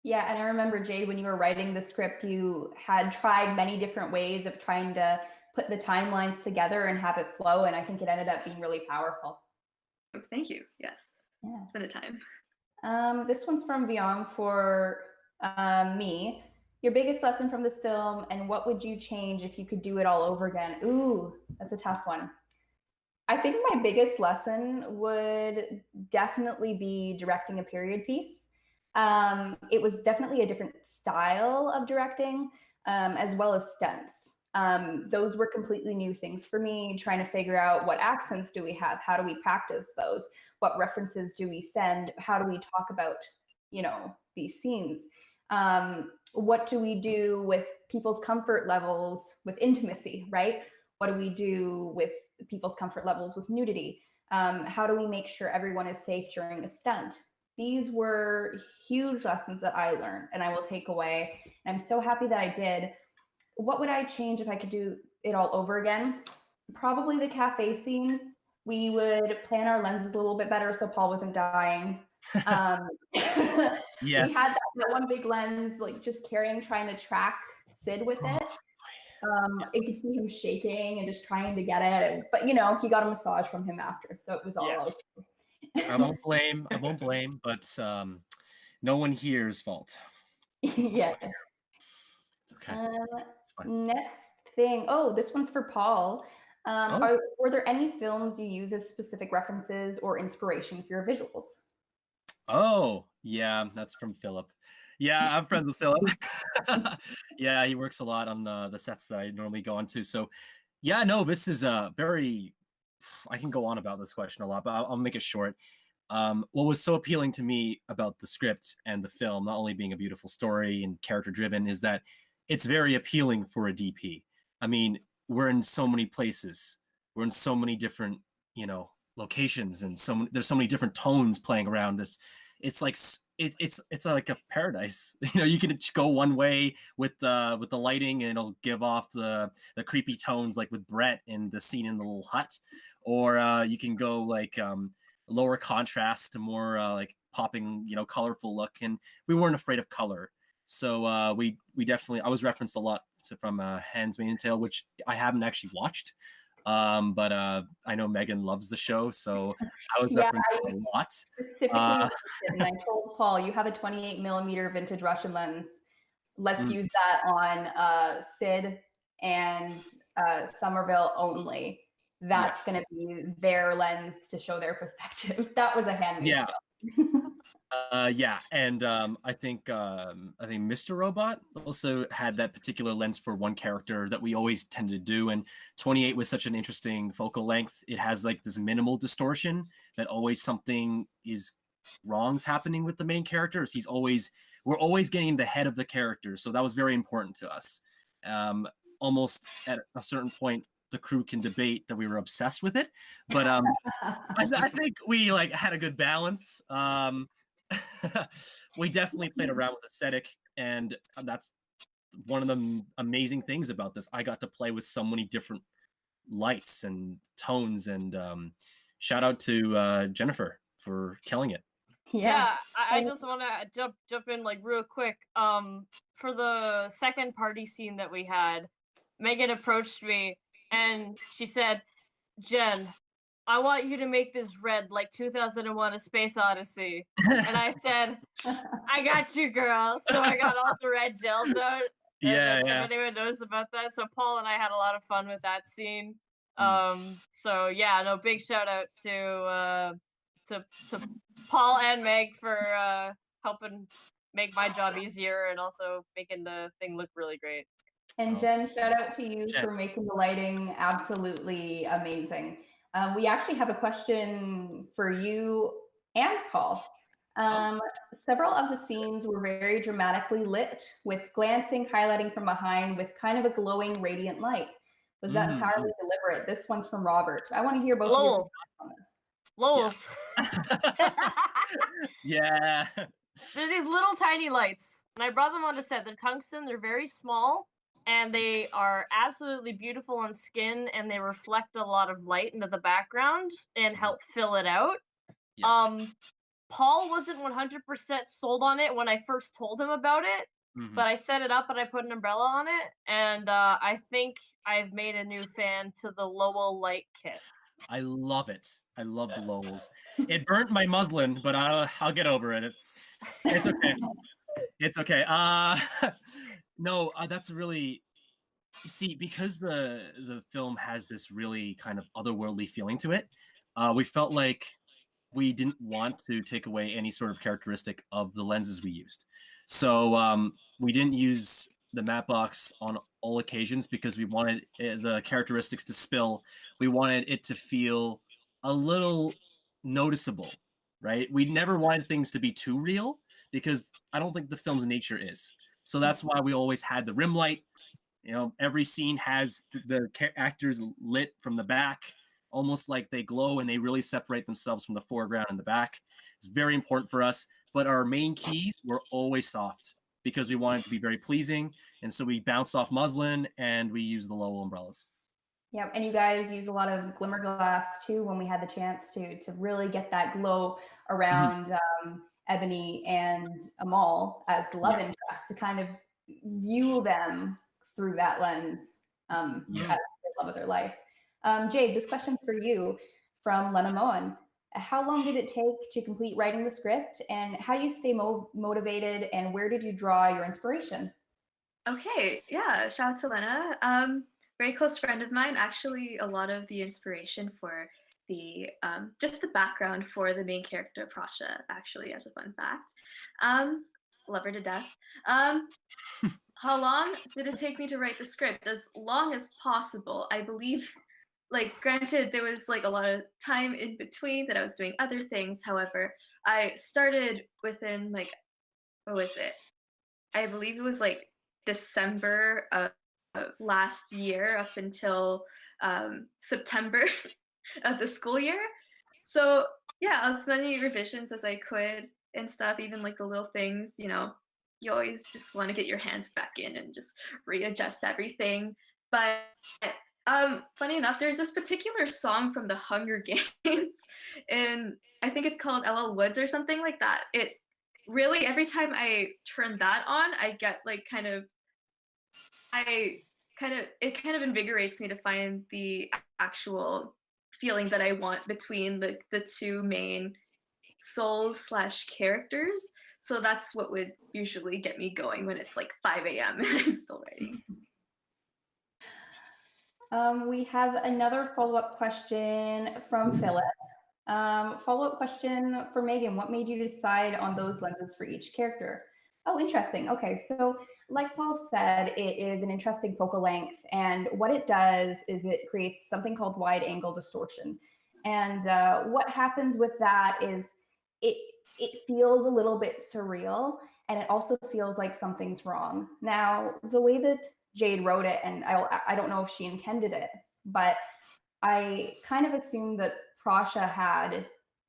A: Yeah, and I remember, Jade, when you were writing the script, you had tried many different ways of trying to put the timelines together and have it flow, and I think it ended up being really powerful.
G: Thank you. Yes.
A: Yeah.
G: It's been a time.
A: This one's from Vyong for me. Your biggest lesson from this film, and what would you change if you could do it all over again? Ooh, that's a tough one. I think my biggest lesson would definitely be directing a period piece. It was definitely a different style of directing, as well as stunts. Those were completely new things for me, trying to figure out what accents do we have? How do we practice those? What references do we send? How do we talk about, these scenes? What do we do with people's comfort levels with intimacy, right? What do we do with people's comfort levels with nudity? How do we make sure everyone is safe during a stunt? These were huge lessons that I learned and I will take away. And I'm so happy that I did. What would I change if I could do it all over again? Probably the cafe scene. We would plan our lenses a little bit better so Paul wasn't dying.
D: Yes.
A: We had that one big lens, like just trying to track Sid with it. You could see him shaking and just trying to get it. But he got a massage from him after, so it was all okay.
D: I won't blame, but no one here's fault.
A: Yes.
D: It's okay. It's fine.
A: Next thing. Oh, this one's for Paul. Were there any films you use as specific references or inspiration for your visuals?
D: Oh, yeah, that's from Philip. Yeah, I'm friends with Philip. Yeah, he works a lot on the sets that I normally go onto. So, yeah, no, this is a very. I can go on about this question a lot, but I'll make it short. What was so appealing to me about the script and the film, not only being a beautiful story and character driven, is that it's very appealing for a DP. I mean, we're in so many places, we're in so many different, locations, and there's so many different tones playing around this. It's like it's like a paradise. You can go one way with the lighting, and it'll give off the creepy tones, like with Brett in the scene in the little hut, or you can go like lower contrast to more like popping, colorful look. And we weren't afraid of color, so we definitely. I was referenced a lot from Handmaid's Tale, which I haven't actually watched. But I know Megan loves the show, so I was referenced a lot.
A: And I told Paul, you have a 28mm vintage Russian lens. Let's use that on Sid and Somerville only. That's going to be their lens to show their perspective. That was a Handmaid's Tale.
D: Yeah, and I think Mr. Robot also had that particular lens for one character that we always tend to do. And 28 was such an interesting focal length. It has like this minimal distortion that always something is wrong's happening with the main character. We're always getting the head of the character, so that was very important to us. Almost at a certain point, the crew can debate that we were obsessed with it, but I think we had a good balance. We definitely played around with aesthetic, and that's one of the amazing things about this. I got to play with so many different lights and tones. And shout out to Jennifer for killing it.
A: Yeah.
L: I just want to jump in like real quick. For the second party scene that we had, Megan approached me and she said, "Jen, I want you to make this red like 2001: A Space Odyssey." And I said, "I got you, girl." So I got all the red gels out.
D: Yeah,
L: If anyone knows about that. So Paul and I had a lot of fun with that scene. So yeah, no, big shout out to Paul and Meg for helping make my job easier and also making the thing look really great.
A: And Jen, shout out to you for making the lighting absolutely amazing. We actually have a question for you and Paul. Several of the scenes were very dramatically lit with glancing, highlighting from behind with kind of a glowing, radiant light. Was that entirely deliberate? This one's from Robert. I want to hear both of your thoughts on this.
L: Lols.
D: Yeah.
L: There's these little tiny lights, and I brought them onto set. They're tungsten, they're very small, and they are absolutely beautiful on skin, and they reflect a lot of light into the background and help fill it out. Yeah. Paul wasn't 100% sold on it when I first told him about it, but I set it up and I put an umbrella on it, and I think I've made a new fan to the Lowell light kit.
D: I love it. I love the Lowells. It burnt my muslin, but I'll get over it. It's okay. It's okay. No, that's really, see, because the film has this really kind of otherworldly feeling to it. We felt like we didn't want to take away any sort of characteristic of the lenses we used. So we didn't use the matte box on all occasions because we wanted the characteristics to spill. We wanted it to feel a little noticeable, right? We never wanted things to be too real because I don't think the film's nature is. So that's why we always had the rim light. You know, every scene has the actors lit from the back, almost like they glow and they really separate themselves from the foreground and the back. It's very important for us, but our main keys were always soft because we wanted to be very pleasing. And so we bounced off muslin and we used the Lowell umbrellas.
A: Yeah, and you guys use a lot of glimmer glass too when we had the chance to really get that glow around Ebony and Amal as the love interest, to kind of view them through that lens as the love of their life. Jade, this question's for you from Lena Moen. How long did it take to complete writing the script, and how do you stay motivated, and where did you draw your inspiration?
G: Okay, yeah, shout out to Lena. Very close friend of mine. Actually, a lot of the inspiration for the just the background for the main character, Prasha, actually, as a fun fact. Love her to death. How long did it take me to write the script? As long as possible. I believe, like, granted, there was like a lot of time in between that I was doing other things. However, I started within like, what was it? I believe it was like December of last year up until September of the school year. So yeah, as many revisions as I could and stuff, even like the little things, you know, you always just want to get your hands back in and just readjust everything. But funny enough, there's this particular song from the Hunger Games, and I think it's called LL Woods or something like that. It really, every time I turn that on, I get like it kind of invigorates me to find the actual feeling that I want between the two main souls / characters. So that's what would usually get me going when it's like 5 a.m. and I'm still writing.
A: We have another follow-up question from Philip. Follow-up question for Megan. What made you decide on those lenses for each character? Oh, interesting. Okay, so like Paul said, it is an interesting focal length, and what it does is it creates something called wide angle distortion. And what happens with that is it feels a little bit surreal, and it also feels like something's wrong. Now, the way that Jade wrote it, and I don't know if she intended it, but I kind of assumed that Prasha had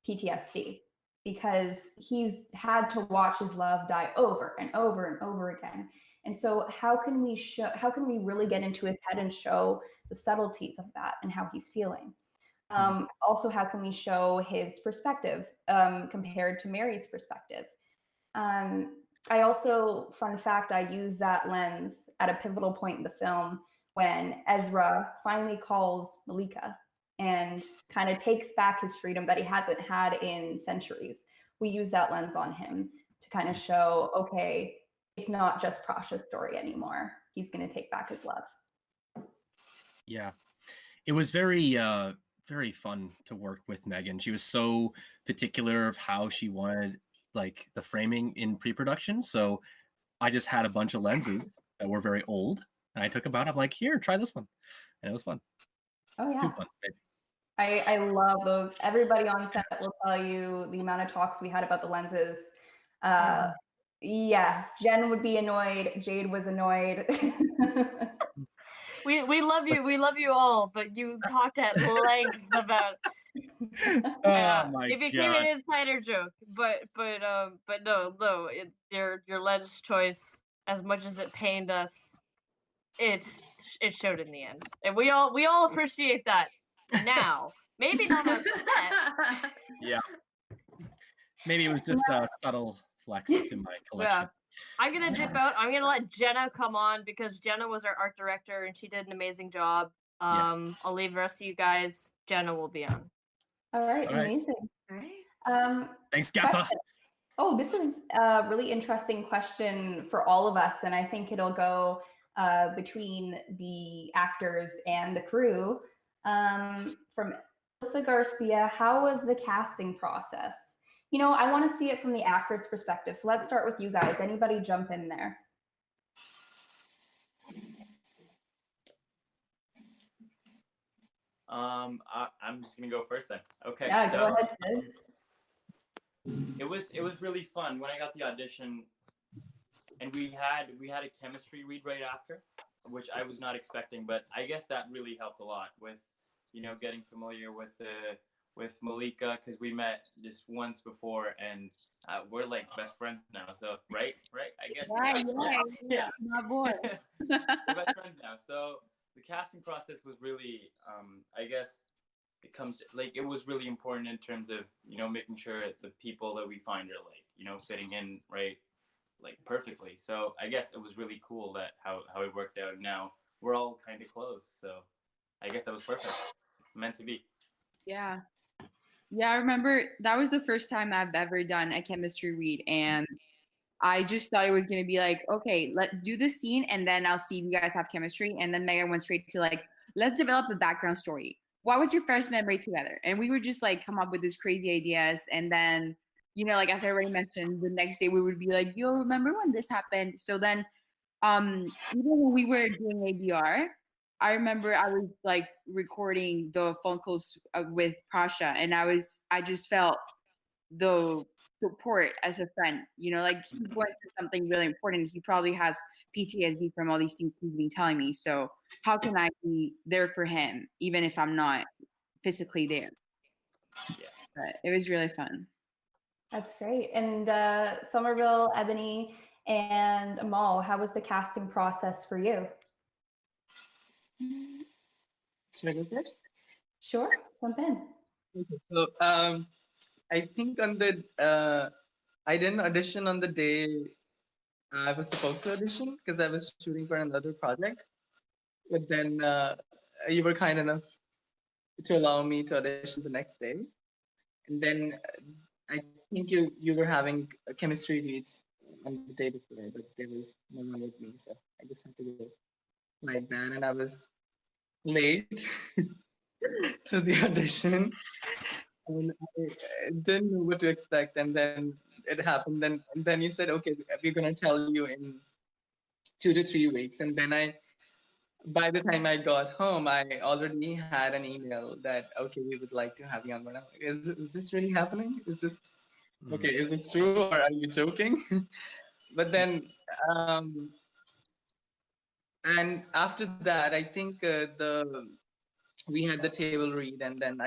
A: PTSD because he's had to watch his love die over and over and over again. And so how can we really get into his head and show the subtleties of that and how he's feeling? Also, how can we show his perspective compared to Mary's perspective? I also, fun fact, I use that lens at a pivotal point in the film when Ezra finally calls Malika and kind of takes back his freedom that he hasn't had in centuries. We use that lens on him to kind of show, okay, it's not just Prasha's story anymore. He's going to take back his love.
D: Yeah, it was very very fun to work with Megan. She was so particular of how she wanted like the framing in pre-production. So I just had a bunch of lenses that were very old, and I took them out. I'm like, here, try this one, and it was fun.
A: Oh yeah,
D: Too fun. Maybe.
A: I love those. Everybody on set will tell you the amount of talks we had about the lenses. Yeah, Jen would be annoyed. Jade was annoyed.
L: We love you. We love you all, but you talked at length about.
D: My
L: it became
D: God.
L: an insider joke, but no, your lens choice, as much as it pained us, it showed in the end, and we all appreciate that now. Maybe not on the set.
D: Yeah. Maybe it was just a subtle flex to my collection.
L: Yeah. I'm gonna dip out. I'm gonna let Jenna come on because Jenna was our art director and she did an amazing job. I'll leave the rest of you guys. Jenna will be on.
A: All right, amazing.
G: All right.
D: Thanks, Gaffa.
A: Oh, this is a really interesting question for all of us, and I think it'll go between the actors and the crew. From Elsa Garcia, how was the casting process? You know, I want to see it from the actor's perspective. So let's start with you guys. Anybody jump in there?
B: I'm just gonna go first then. Okay.
A: Yeah,
B: so,
A: go ahead, Sid.
B: It was really fun when I got the audition, and we had a chemistry read right after, which I was not expecting, but I guess that really helped a lot with, getting familiar with Malika, because we met just once before, and we're like best friends now. So right, I guess.
J: Yeah, my boy.
B: We're best friends now. So the casting process was really, I guess, it was really important in terms of making sure the people that we find are like fitting in right, like perfectly. So I guess it was really cool that how it worked out. Now we're all kind of close. So I guess that was perfect. Meant to be.
J: Yeah. I remember that was the first time I've ever done a chemistry read, and I just thought it was gonna be like, okay, let's do the scene, and then I'll see if you guys have chemistry. And then Megan went straight to like, let's develop a background story. What was your first memory together? And we would just like come up with these crazy ideas, and then like as I already mentioned, the next day we would be like, yo, remember when this happened? So then, even when we were doing ADR, I remember I was like recording the phone calls with Prasha, and I just felt the support as a friend. Like he's going through something really important. He probably has PTSD from all these things he's been telling me. So how can I be there for him, even if I'm not physically there?
B: Yeah.
J: But it was really fun.
A: That's great. And Somerville, Ebony, and Amal, how was the casting process for you?
E: Should I go first?
A: Sure, jump in.
E: Okay, so I think I didn't audition on the day I was supposed to audition because I was shooting for another project. But then you were kind enough to allow me to audition the next day. And then I think you were having chemistry reads on the day before, but there was no one with me, so I just had to go like that. And I was late to the audition. And I didn't know what to expect, and then it happened. And then you said, "Okay, we're gonna tell you in 2 to 3 weeks." And then by the time I got home, I already had an email that, "Okay, we would like to have you on." But I'm like, is this really happening? Is this okay? Is this true, or are you joking? But then, and after that, I think we had the table read, and then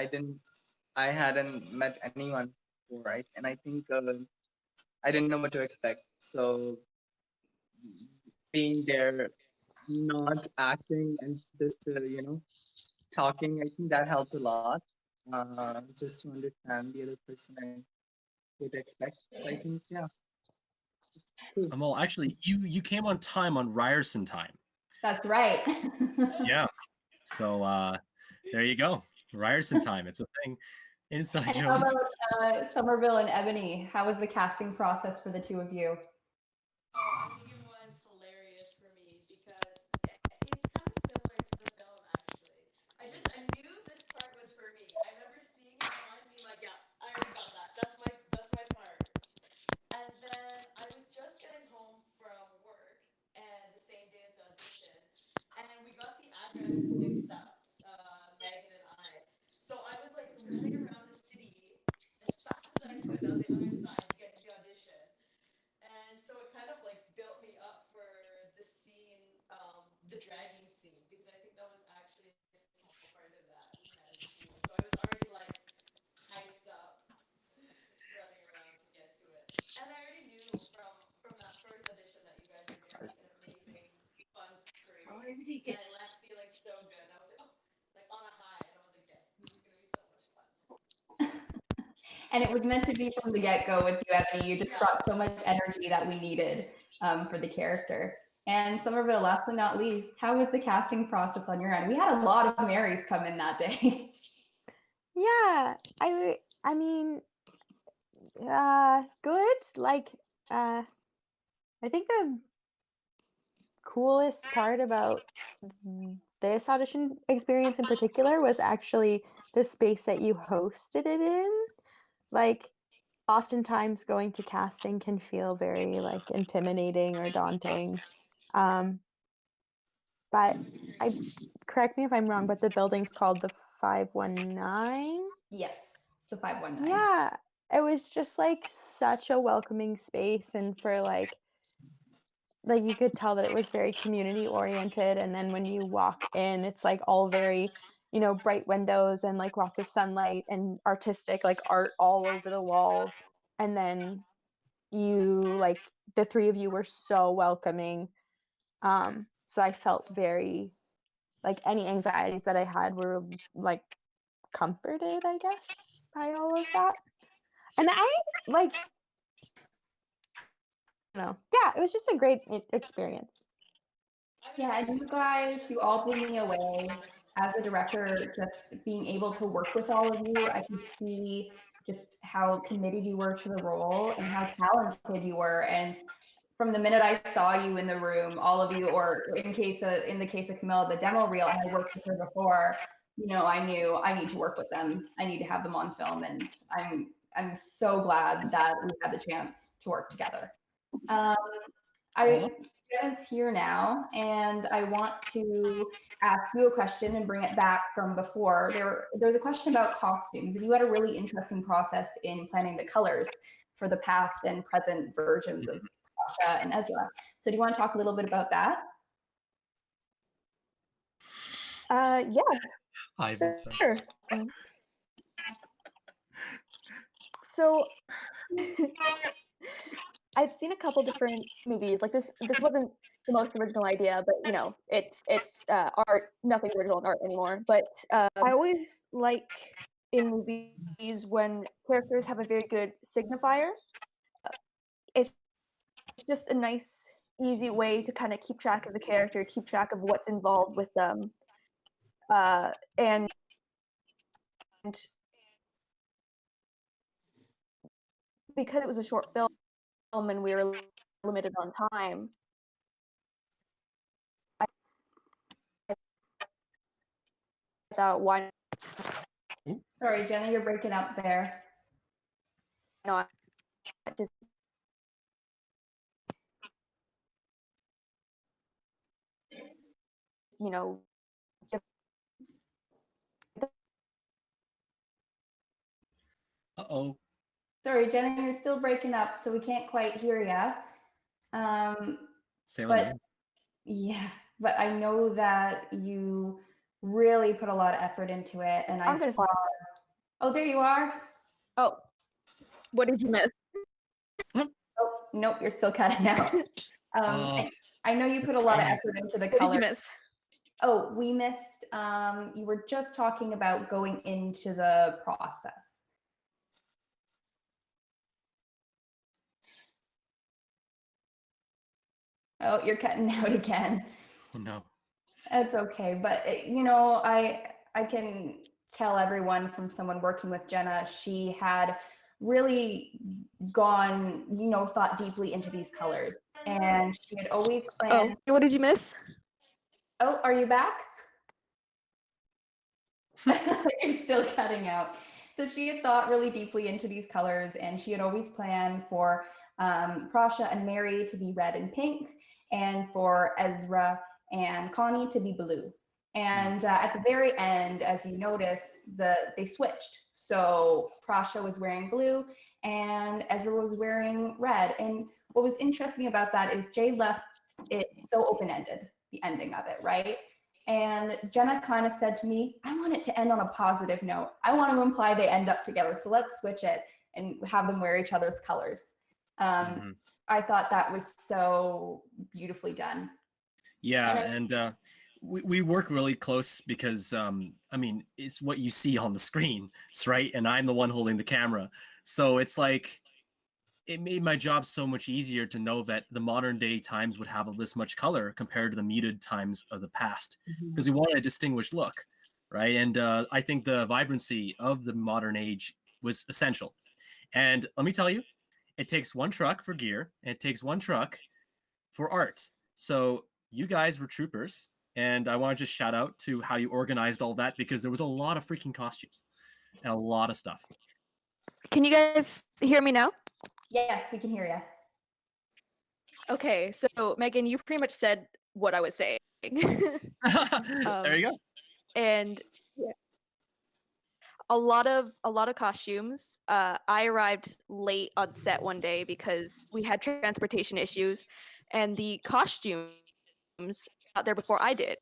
E: I hadn't met anyone before, right? And I think I didn't know what to expect. So being there, not acting and just talking. I think that helped a lot. Just to understand the other person and what to expect. So I think cool.
D: Well, actually, you came on time on Ryerson time.
A: That's right.
D: Yeah. So there you go. Ryerson time. It's a thing. Inside
A: And how
D: Jones.
A: about Somerville and Ebony? How was the casting process for the two of you?
F: I think it was hilarious for me because it's kind of similar to the film actually. I knew this part was for me. I remember seeing it online and being like, yeah, I already got that. That's my part. And then I was just getting home from work and the same day as the audition, and we got the addresses mixed up, Megan and I. So I was like running around the city as fast as I could on the other side to get to the audition. And so it kind of like built me up for the scene, the dragging scene, because I think that was actually a small part of that as scene. So I was already like hyped up, running around to get to it. And I already knew from that first audition that you guys were gonna be an amazing, fun crew. And I left feeling so good. I was like, oh, like on a high, and I was like, yes, this is gonna be so much fun.
A: And it was meant to be from the get-go with you, Ebony. You just brought so much energy that we needed for the character. And Somerville, last but not least, how was the casting process on your end? We had a lot of Marys come in that day.
C: Yeah, I mean, good. Like, I think the coolest part about this audition experience in particular was actually the space that you hosted it in. Like, oftentimes going to casting can feel very like intimidating or daunting. But correct me if I'm wrong, but the building's called the 519.
A: Yes, the 519.
C: Yeah, it was just like such a welcoming space, and for like you could tell that it was very community oriented. And then when you walk in, it's like all very, bright windows and like lots of sunlight and artistic like art all over the walls. And then the three of you were so welcoming. So I felt very like any anxieties that I had were like comforted, I guess, by all of that. And I like, yeah, it was just a great experience.
A: Yeah, and you guys, you all blew me away. As a director, just being able to work with all of you, I could see just how committed you were to the role and how talented you were. And from the minute I saw you in the room, all of you, or in the case of Camilla, the demo reel, I had worked with her before. I knew I need to work with them. I need to have them on film, and I'm so glad that we had the chance to work together. Jenna's here now, and I want to ask you a question and bring it back from before. There's a question about costumes, and you had a really interesting process in planning the colors for the past and present versions of Sasha and Ezra. So do you want to talk a little bit about that?
G: Yeah.
D: Ivan,
G: Sure. So I'd seen a couple different movies. Like this wasn't the most original idea, but it's art. Nothing original in art anymore. But I always like in movies when characters have a very good signifier. It's just a nice, easy way to kind of keep track of the character, keep track of what's involved with them, and because it was a short film and we were limited on time, I thought, why
A: Sorry, Jenna, you're breaking up there.
G: not just
D: Uh-oh.
A: Sorry, Jenna, you're still breaking up, so we can't quite hear you. But yeah, but I know that you really put a lot of effort into it, and I saw. Oh, there you are.
G: Oh, what did you miss?
A: Oh, nope, you're still cutting out. I know you put a lot of
D: Okay.
A: effort into the
M: What did
A: color.
M: you miss?
A: Oh, we missed, you were just talking about going into the process. Oh, you're cutting out again.
D: Oh no.
A: That's okay, but you know, I can tell everyone from someone working with Jenna, she had really gone, you know, thought deeply into these colors, and she had always planned.
M: Oh, what did you miss?
A: Oh, are you back? You're still cutting out. So she had thought really deeply into these colors, and she had always planned for Prasha and Mary to be red and pink, and for Ezra and Connie to be blue. And at the very end, as you notice, they switched. So Prasha was wearing blue, and Ezra was wearing red. And what was interesting about that is Jay left it so open-ended, the ending of it, right? And Jenna kind of said to me, I want it to end on a positive note. I want to imply they end up together. So let's switch it and have them wear each other's colors. I thought that was so beautifully done.
D: Yeah, and we work really close because I mean, it's what you see on the screen, right? And I'm the one holding the camera. So it's like it made my job so much easier to know that the modern day times would have this much color compared to the muted times of the past, because we wanted a distinguished look, right? And I think the vibrancy of the modern age was essential. And let me tell you, it takes one truck for gear, and it takes one truck for art. So you guys were troopers, and I want to just shout out to how you organized all that, because there was a lot of freaking costumes and a lot of stuff.
M: Can you guys hear me now?
A: Yes, we can hear you.
M: Okay, so Megan, you pretty much said what I was saying.
D: There you go.
M: And yeah, a lot of costumes. I arrived late on set one day because we had transportation issues, and the costumes got there before I did.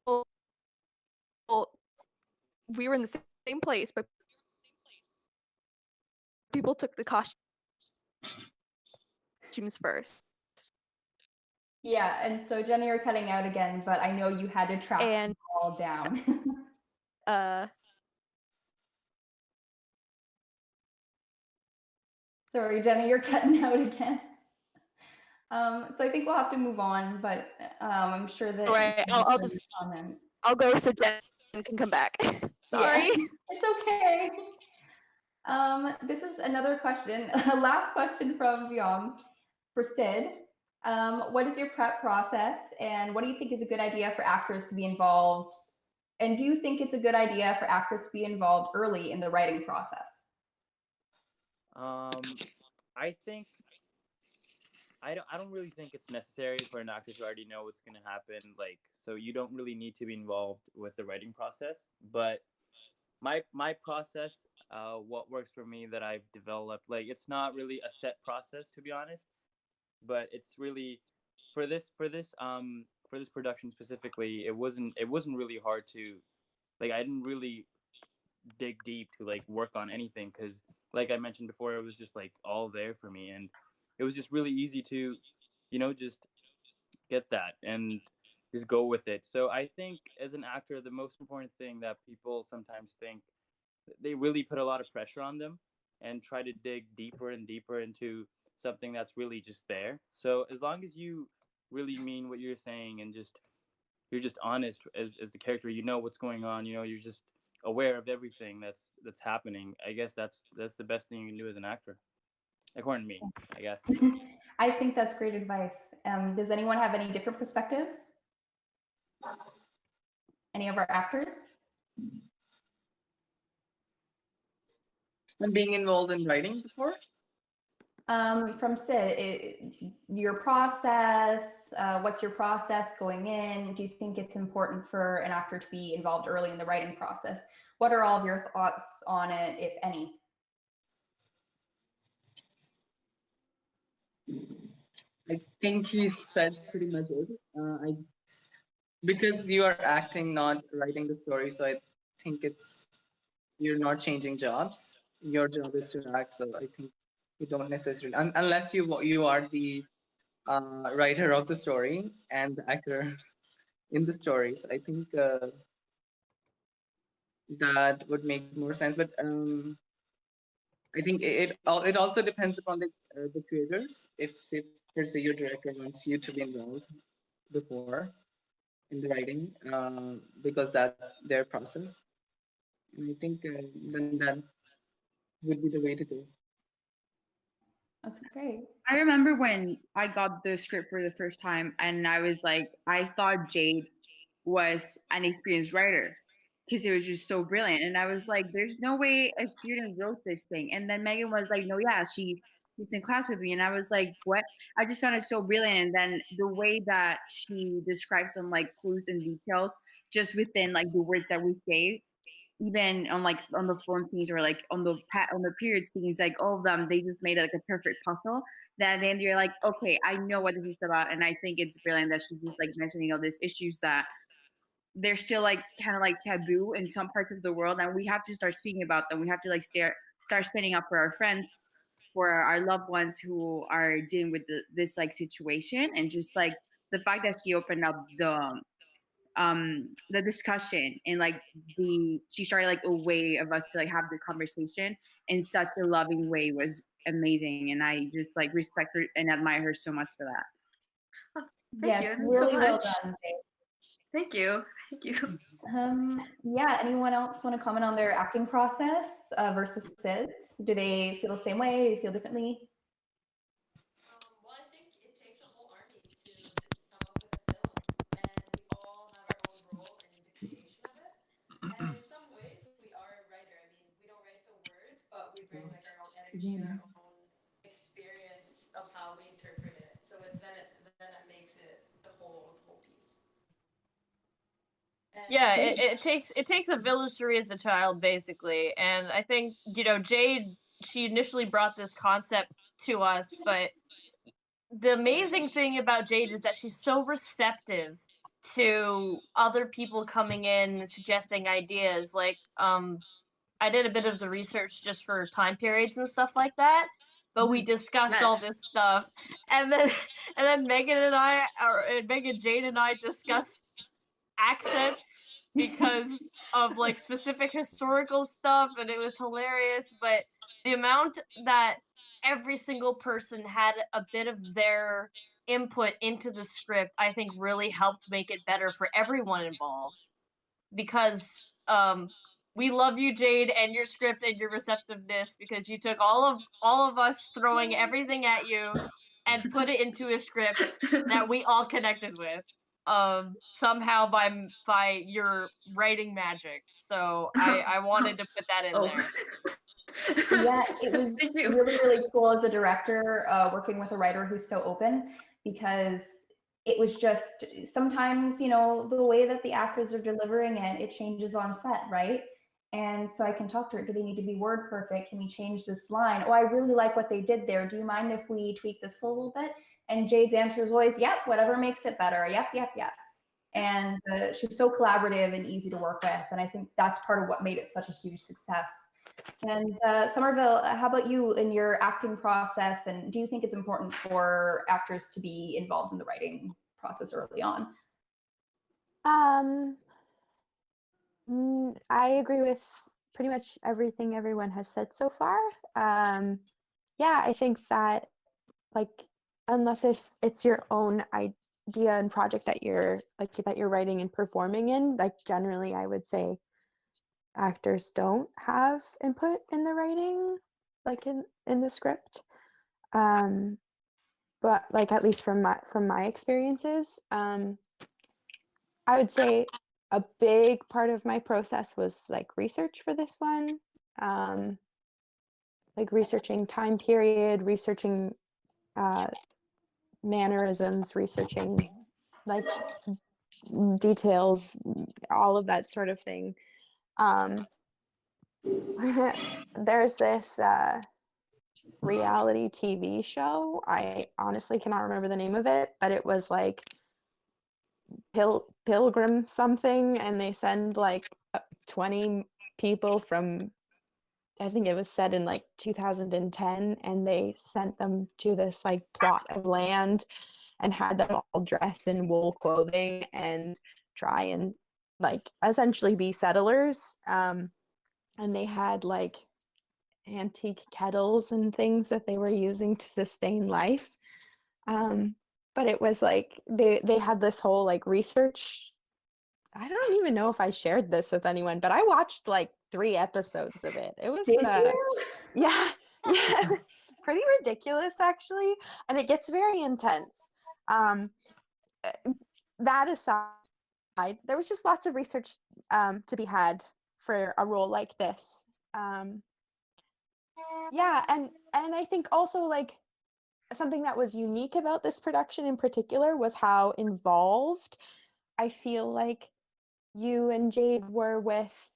M: Well, we were in the same place, but people took the costumes first.
A: Yeah, and so Jenny, you're cutting out again, but I know you had to track them all down. Sorry, Jenny, you're cutting out again. So I think we'll have to move on, but I'm sure that.
M: Right, I'll just
A: comments.
M: I'll go so Jen can come back. Sorry.
A: Yeah, it's okay. This is another question, last question from Byong for Sid. What is your prep process, and what do you think is a good idea for actors to be involved? And do you think it's a good idea for actors to be involved early in the writing process?
B: I think I don't really think it's necessary for an actor to already know what's going to happen. Like, so you don't really need to be involved with the writing process. But my process, what works for me that I've developed, like, it's not really a set process, to be honest, but it's really for this production specifically. It wasn't really hard to, like, I didn't really dig deep to like work on anything, because like I mentioned before, it was just like all there for me, and it was just really easy to, just get that and just go with it. So I think as an actor, the most important thing that people sometimes think, they really put a lot of pressure on them and try to dig deeper and deeper into something that's really just there. So as long as you really mean what you're saying, and you're just honest as the character, what's going on, you're just aware of everything that's happening, I guess that's the best thing you can do as an actor, according to me, I guess.
A: I think that's great advice. Does anyone have any different perspectives? Any of our actors?
E: And being involved in writing before?
A: From Sid, your process, what's your process going in? Do you think it's important for an actor to be involved early in the writing process? What are all of your thoughts on it, if any?
E: I think he said pretty much it. Because you are acting, not writing the story, so I think you're not changing jobs. Your job is to act, so I think You don't necessarily, unless you are the writer of the story and the actor in the stories. I think that would make more sense. But I think it also depends upon the creators. If say per se your director wants you to be involved before in the writing, because that's their process. And I think then that would be the way to go.
A: That's great.
J: I remember when I got the script for the first time, and I was like, I thought Jade was an experienced writer because it was just so brilliant. And I was like, there's no way a student wrote this thing. And then Megan was like, no, yeah, she's in class with me. And I was like, what? I just found it so brilliant. And then the way that she describes some like clues and details just within like the words that we say, even on like on the phone scenes or like on the period scenes, like all of them, they just made it like a perfect puzzle. That then you're like, okay, I know what this is about, and I think it's brilliant that she's just like mentioning all these issues that they're still like kind of like taboo in some parts of the world, and we have to start speaking about them. We have to like start standing up for our friends, for our loved ones who are dealing with this like situation, and just like the fact that she opened up the discussion and like she started like a way of us to like have the conversation in such a loving way was amazing, and I just like respect her and admire her so much for that.
G: Thank
A: Yeah,
G: you
A: really
G: so
A: well
G: much.
A: done, Jade.
G: Thank you. Thank you.
A: Yeah, anyone else want to comment on their acting process versus Sid's? Do they feel the same way? Do they feel differently?
F: Well, I think it takes a whole army to come up with a film, and we all have our own role in the creation of it. And in some ways, we are a writer. I mean, we don't write the words, but we bring like our own energy and our own experience of how we interpret it. So then it makes it the whole piece. And
L: Yeah, it takes a village to raise a child, basically. And I think, Jade, she initially brought this concept to us, but the amazing thing about Jade is that she's so receptive to other people coming in and suggesting ideas. Like, I did a bit of the research just for time periods and stuff like that, but we discussed all this stuff, and then Megan, Jade, and I discussed accents because of like specific historical stuff, and it was hilarious. But the amount that every single person had a bit of their input into the script, I think really helped make it better for everyone involved. Because we love you, Jade, and your script and your receptiveness, because you took all of us throwing everything at you and put it into a script that we all connected with. Somehow by your writing magic. So I wanted to put that in there.
A: Yeah, it was really, really cool as a director working with a writer who's so open, because it was just sometimes, the way that the actors are delivering it changes on set, right? And so I can talk to her. Do they need to be word perfect? Can we change this line? Oh, I really like what they did there. Do you mind if we tweak this a little bit? And Jade's answer is always, yep, whatever makes it better. Yep. And she's so collaborative and easy to work with. And I think that's part of what made it such a huge success. And Somerville, how about you in your acting process? And do you think it's important for actors to be involved in the writing process early on?
C: I agree with pretty much everything everyone has said so far. Yeah, I think that like, unless if it's your own idea and project that you're writing and performing in, like generally I would say actors don't have input in the writing, like in the script. But like, at least from my experiences, I would say a big part of my process was like research for this one, like researching time period, researching mannerisms, researching like details, all of that sort of thing. There's this reality TV show. I honestly cannot remember the name of it, but it was like Pilgrim something, and they send like 20 people from I think it was set in like 2010, and they sent them to this like plot of land and had them all dress in wool clothing and try and like essentially be settlers. And they had like antique kettles and things that they were using to sustain life. But it was like they had this whole like research. I don't even know if I shared this with anyone, but I watched like 3 episodes of it. It was
A: Did you?
C: yeah, it was pretty ridiculous actually, and it gets very intense. That aside, there was just lots of research to be had for a role like this. Yeah, and I think also like something that was unique about this production in particular was how involved I feel like you and Jade were with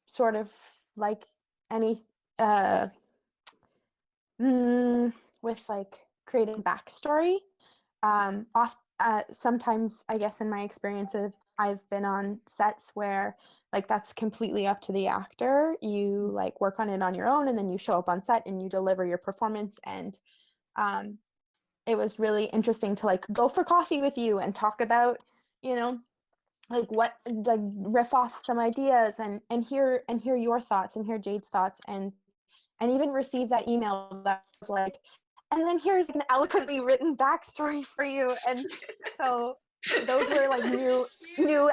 C: sort of like any with like creating backstory. Sometimes I guess in my experiences I've been on sets where like that's completely up to the actor. You like work on it on your own and then you show up on set and you deliver your performance. And it was really interesting to like go for coffee with you and talk about, you know, like what, like riff off some ideas and hear your thoughts and hear Jade's thoughts and even receive that email that was like, and then here's an eloquently written backstory for you. And so those were like new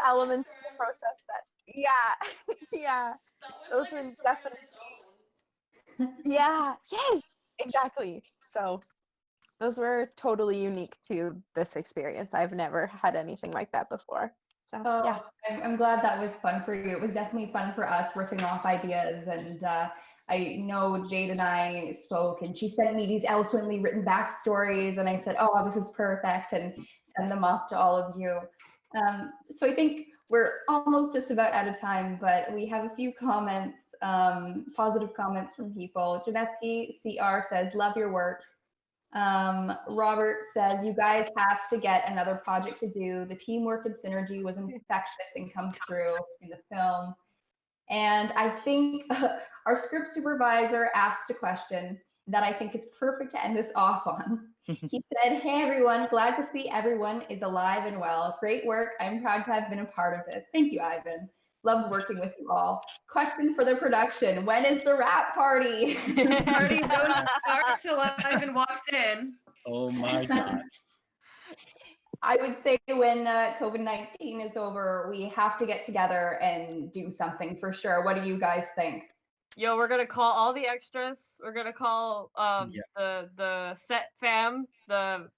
C: elements of the process that yeah those were definitely yes, exactly. So those were totally unique to this experience. I've never had anything like that before. So yeah.
A: I'm glad that was fun for you. It was definitely fun for us riffing off ideas. And I know Jade and I spoke and she sent me these eloquently written backstories and I said, oh, this is perfect, and send them off to all of you. So I think we're almost just about out of time, but we have a few comments, positive comments from people. Janeski CR says, love your work. Robert says, you guys have to get another project to do. The teamwork and synergy was infectious and comes through in the film. And I think our script supervisor asked a question that I think is perfect to end this off on. He said, hey everyone, glad to see everyone is alive and well. Great work. I'm proud to have been a part of this. Thank you, Ivan. Loved working with you all. Question for the production. When is the rap party?
G: Party don't start till Ivan walks in.
D: Oh my God.
A: I would say when COVID-19 is over, we have to get together and do something for sure. What do you guys think?
L: Yo, we're gonna call all the extras. We're gonna call the set fam, the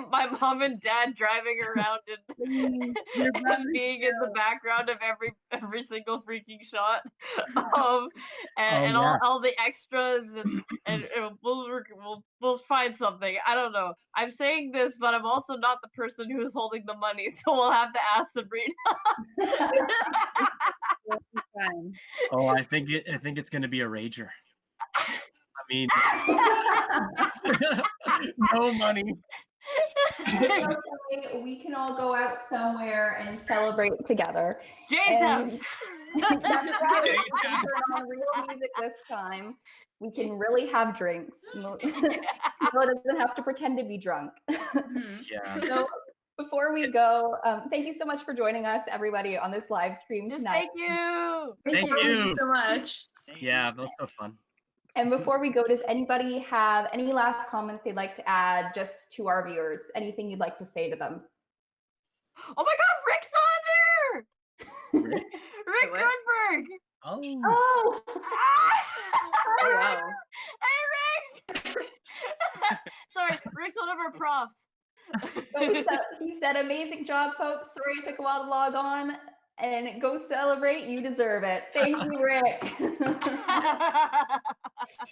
L: my mom and dad driving around and, and being in the background of every single freaking shot. And all the extras and we'll find something. I don't know. I'm saying this, but I'm also not the person who's holding the money, so we'll have to ask Sabrina.
D: Oh, I think it's gonna be a rager. I mean, no money.
A: We can all go out somewhere and celebrate together.
L: Jade's house.
A: That's right. Turn on real music this time. We can really have drinks. Milo doesn't have to pretend to be drunk.
D: Yeah.
A: So before we go, thank you so much for joining us, everybody, on this live stream tonight.
L: Thank you.
D: Thank you
G: so much.
D: Yeah, that was so fun.
A: And before we go, does anybody have any last comments they'd like to add just to our viewers? Anything you'd like to say to them?
L: Oh my God, Rick's on there! Rick Goodberg!
A: Oh!
G: Oh wow.
L: Hey, Rick! Sorry, Rick's one of our profs.
A: He said, amazing job, folks. Sorry it took a while to log on. And go celebrate. You deserve it. Thank you, Rick.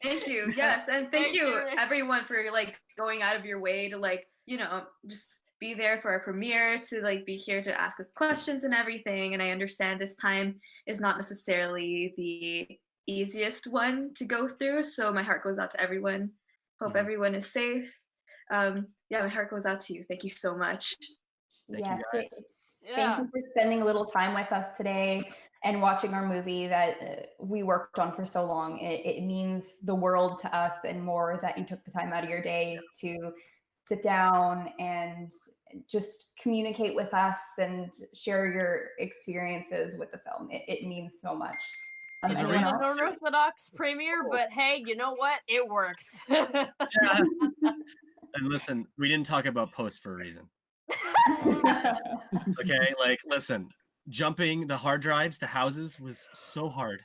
G: Thank you. Yes, and thank you everyone for like going out of your way to like, you know, just be there for our premiere, to like be here to ask us questions and everything. And I understand this time is not necessarily the easiest one to go through, so my heart goes out to everyone. Hope everyone is safe. Yeah, my heart goes out to you. Thank you so much.
A: Thank you for spending a little time with us today. and watching our movie that we worked on for so long. It means the world to us and more that you took the time out of your day to sit down and just communicate with us and share your experiences with the film. It means so much.
L: It was an unorthodox premiere, but hey, you know what? It works.
D: Yeah. And listen, we didn't talk about post for a reason. Okay, like listen, jumping the hard drives to houses was so hard.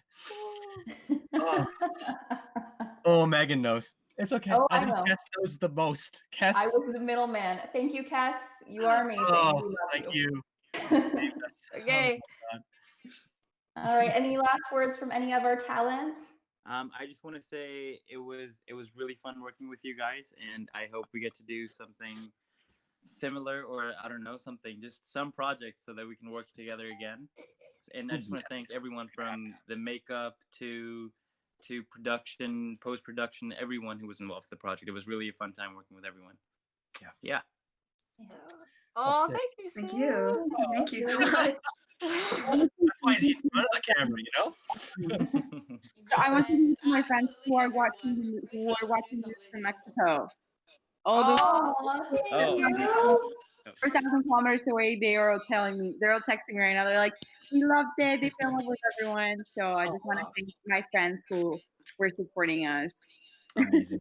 D: Oh, Megan knows. It's okay.
A: Oh,
D: I
A: I
D: think
A: know.
D: Kess knows the most. Kess.
A: I was the middleman. Thank you, Kess. You are amazing.
D: Oh,
A: We love
D: thank you.
L: Okay.
A: All right. Any last words from any of our talent?
B: I just want to say it was really fun working with you guys, and I hope we get to do something similar, or I don't know, just some projects so that we can work together again. And I just want to thank everyone from the makeup to production, post-production, everyone who was involved with the project. It was really a fun time working with everyone. Yeah.
L: Oh, thank you.
G: Thank you. Thank you so much.
D: That's why he's in front of the camera, you know?
J: So I want to thank my friends who are watching this from Mexico. All those
B: Oh.
J: 4,000 kilometers away, they are all telling me, they're all texting me right now. They're like, we loved it. They fell in love with everyone. So I just want to thank my friends who were supporting us.
D: Amazing.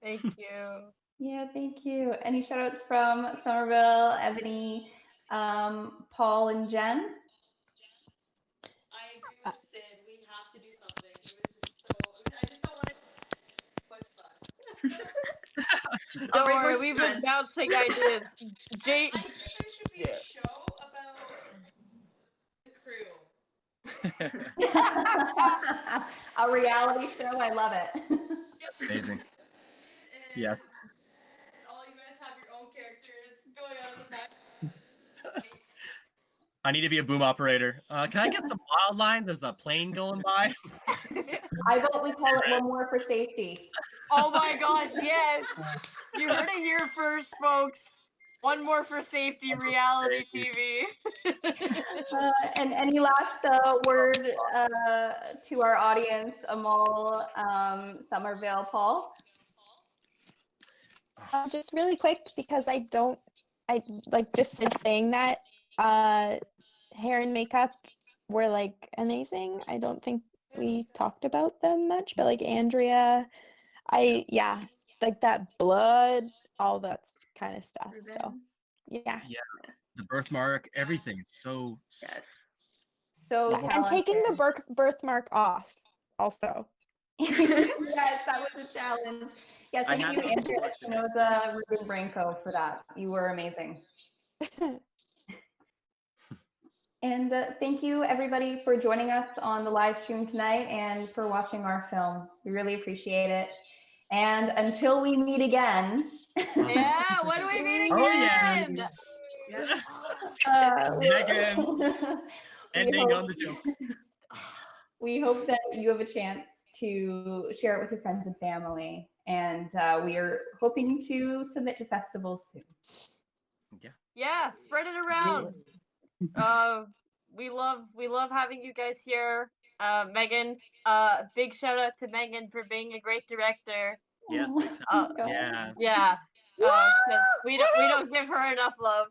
L: Thank you.
A: Yeah, thank you. Any shout outs from Somerville, Ebony, Paul, and Jen?
F: I agree with Sid. We have to do something. I just don't want to much fun.
L: Don't worry, we've been bouncing ideas.
F: I think there should be a show about the crew.
A: A reality show. I love it.
D: Amazing. Yes.
F: All you guys have your own characters going on in the back.
D: I need to be a boom operator. Can I get some wild lines? There's a plane going by.
A: I vote we call it one more for safety.
L: Oh my gosh, yes. You heard it here first, folks. One more for safety, reality TV.
A: And any last word to our audience, Amal, Somerville, Paul?
C: Just really quick, because I like just saying that hair and makeup were like amazing. I don't think we talked about them much, but like Andrea, like that blood, all that kind of stuff. So yeah.
D: The birthmark, everything. So
A: So
C: and taking the birthmark off also.
A: Yes, that was a challenge. Yeah, thank you, Andrea Espinoza, Ruben Branco, for that. You were amazing. And thank you, everybody, for joining us on the live stream tonight and for watching our film. We really appreciate it. And until we meet again.
L: Yeah, when do we meet again?
D: Megan, ending on the jokes.
A: We hope that you have a chance to share it with your friends and family. And we are hoping to submit to festivals soon.
L: Yeah, spread it around. We love having you guys here. Megan, big shout out to Megan for being a great director.
B: Yes,
L: yeah. We don't give her enough love.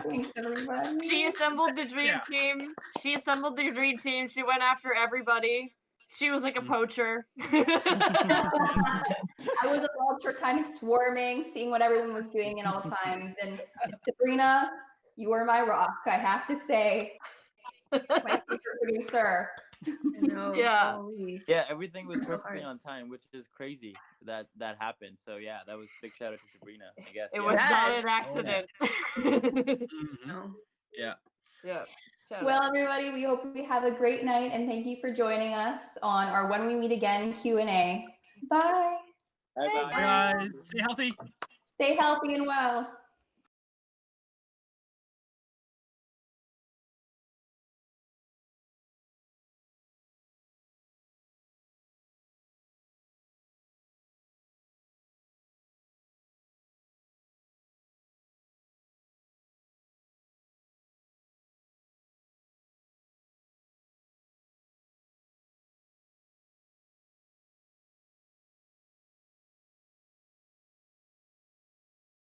A: Thanks, everybody.
L: She assembled the dream team. She went after everybody. She was like a poacher.
A: I was a vulture, kind of swarming, seeing what everyone was doing at all times. And Sabrina, you were my rock, I have to say. My secret producer.
L: Yeah,
B: everything was perfectly on time, which is crazy that happened. So yeah, that was a big shout out to Sabrina, I guess.
L: It was not an accident.
D: Yeah.
A: Well, everybody, we hope we have a great night, and thank you for joining us on our When We Meet Again Q&A. Bye.
B: Bye,
D: guys. Stay healthy.
A: Stay healthy and well.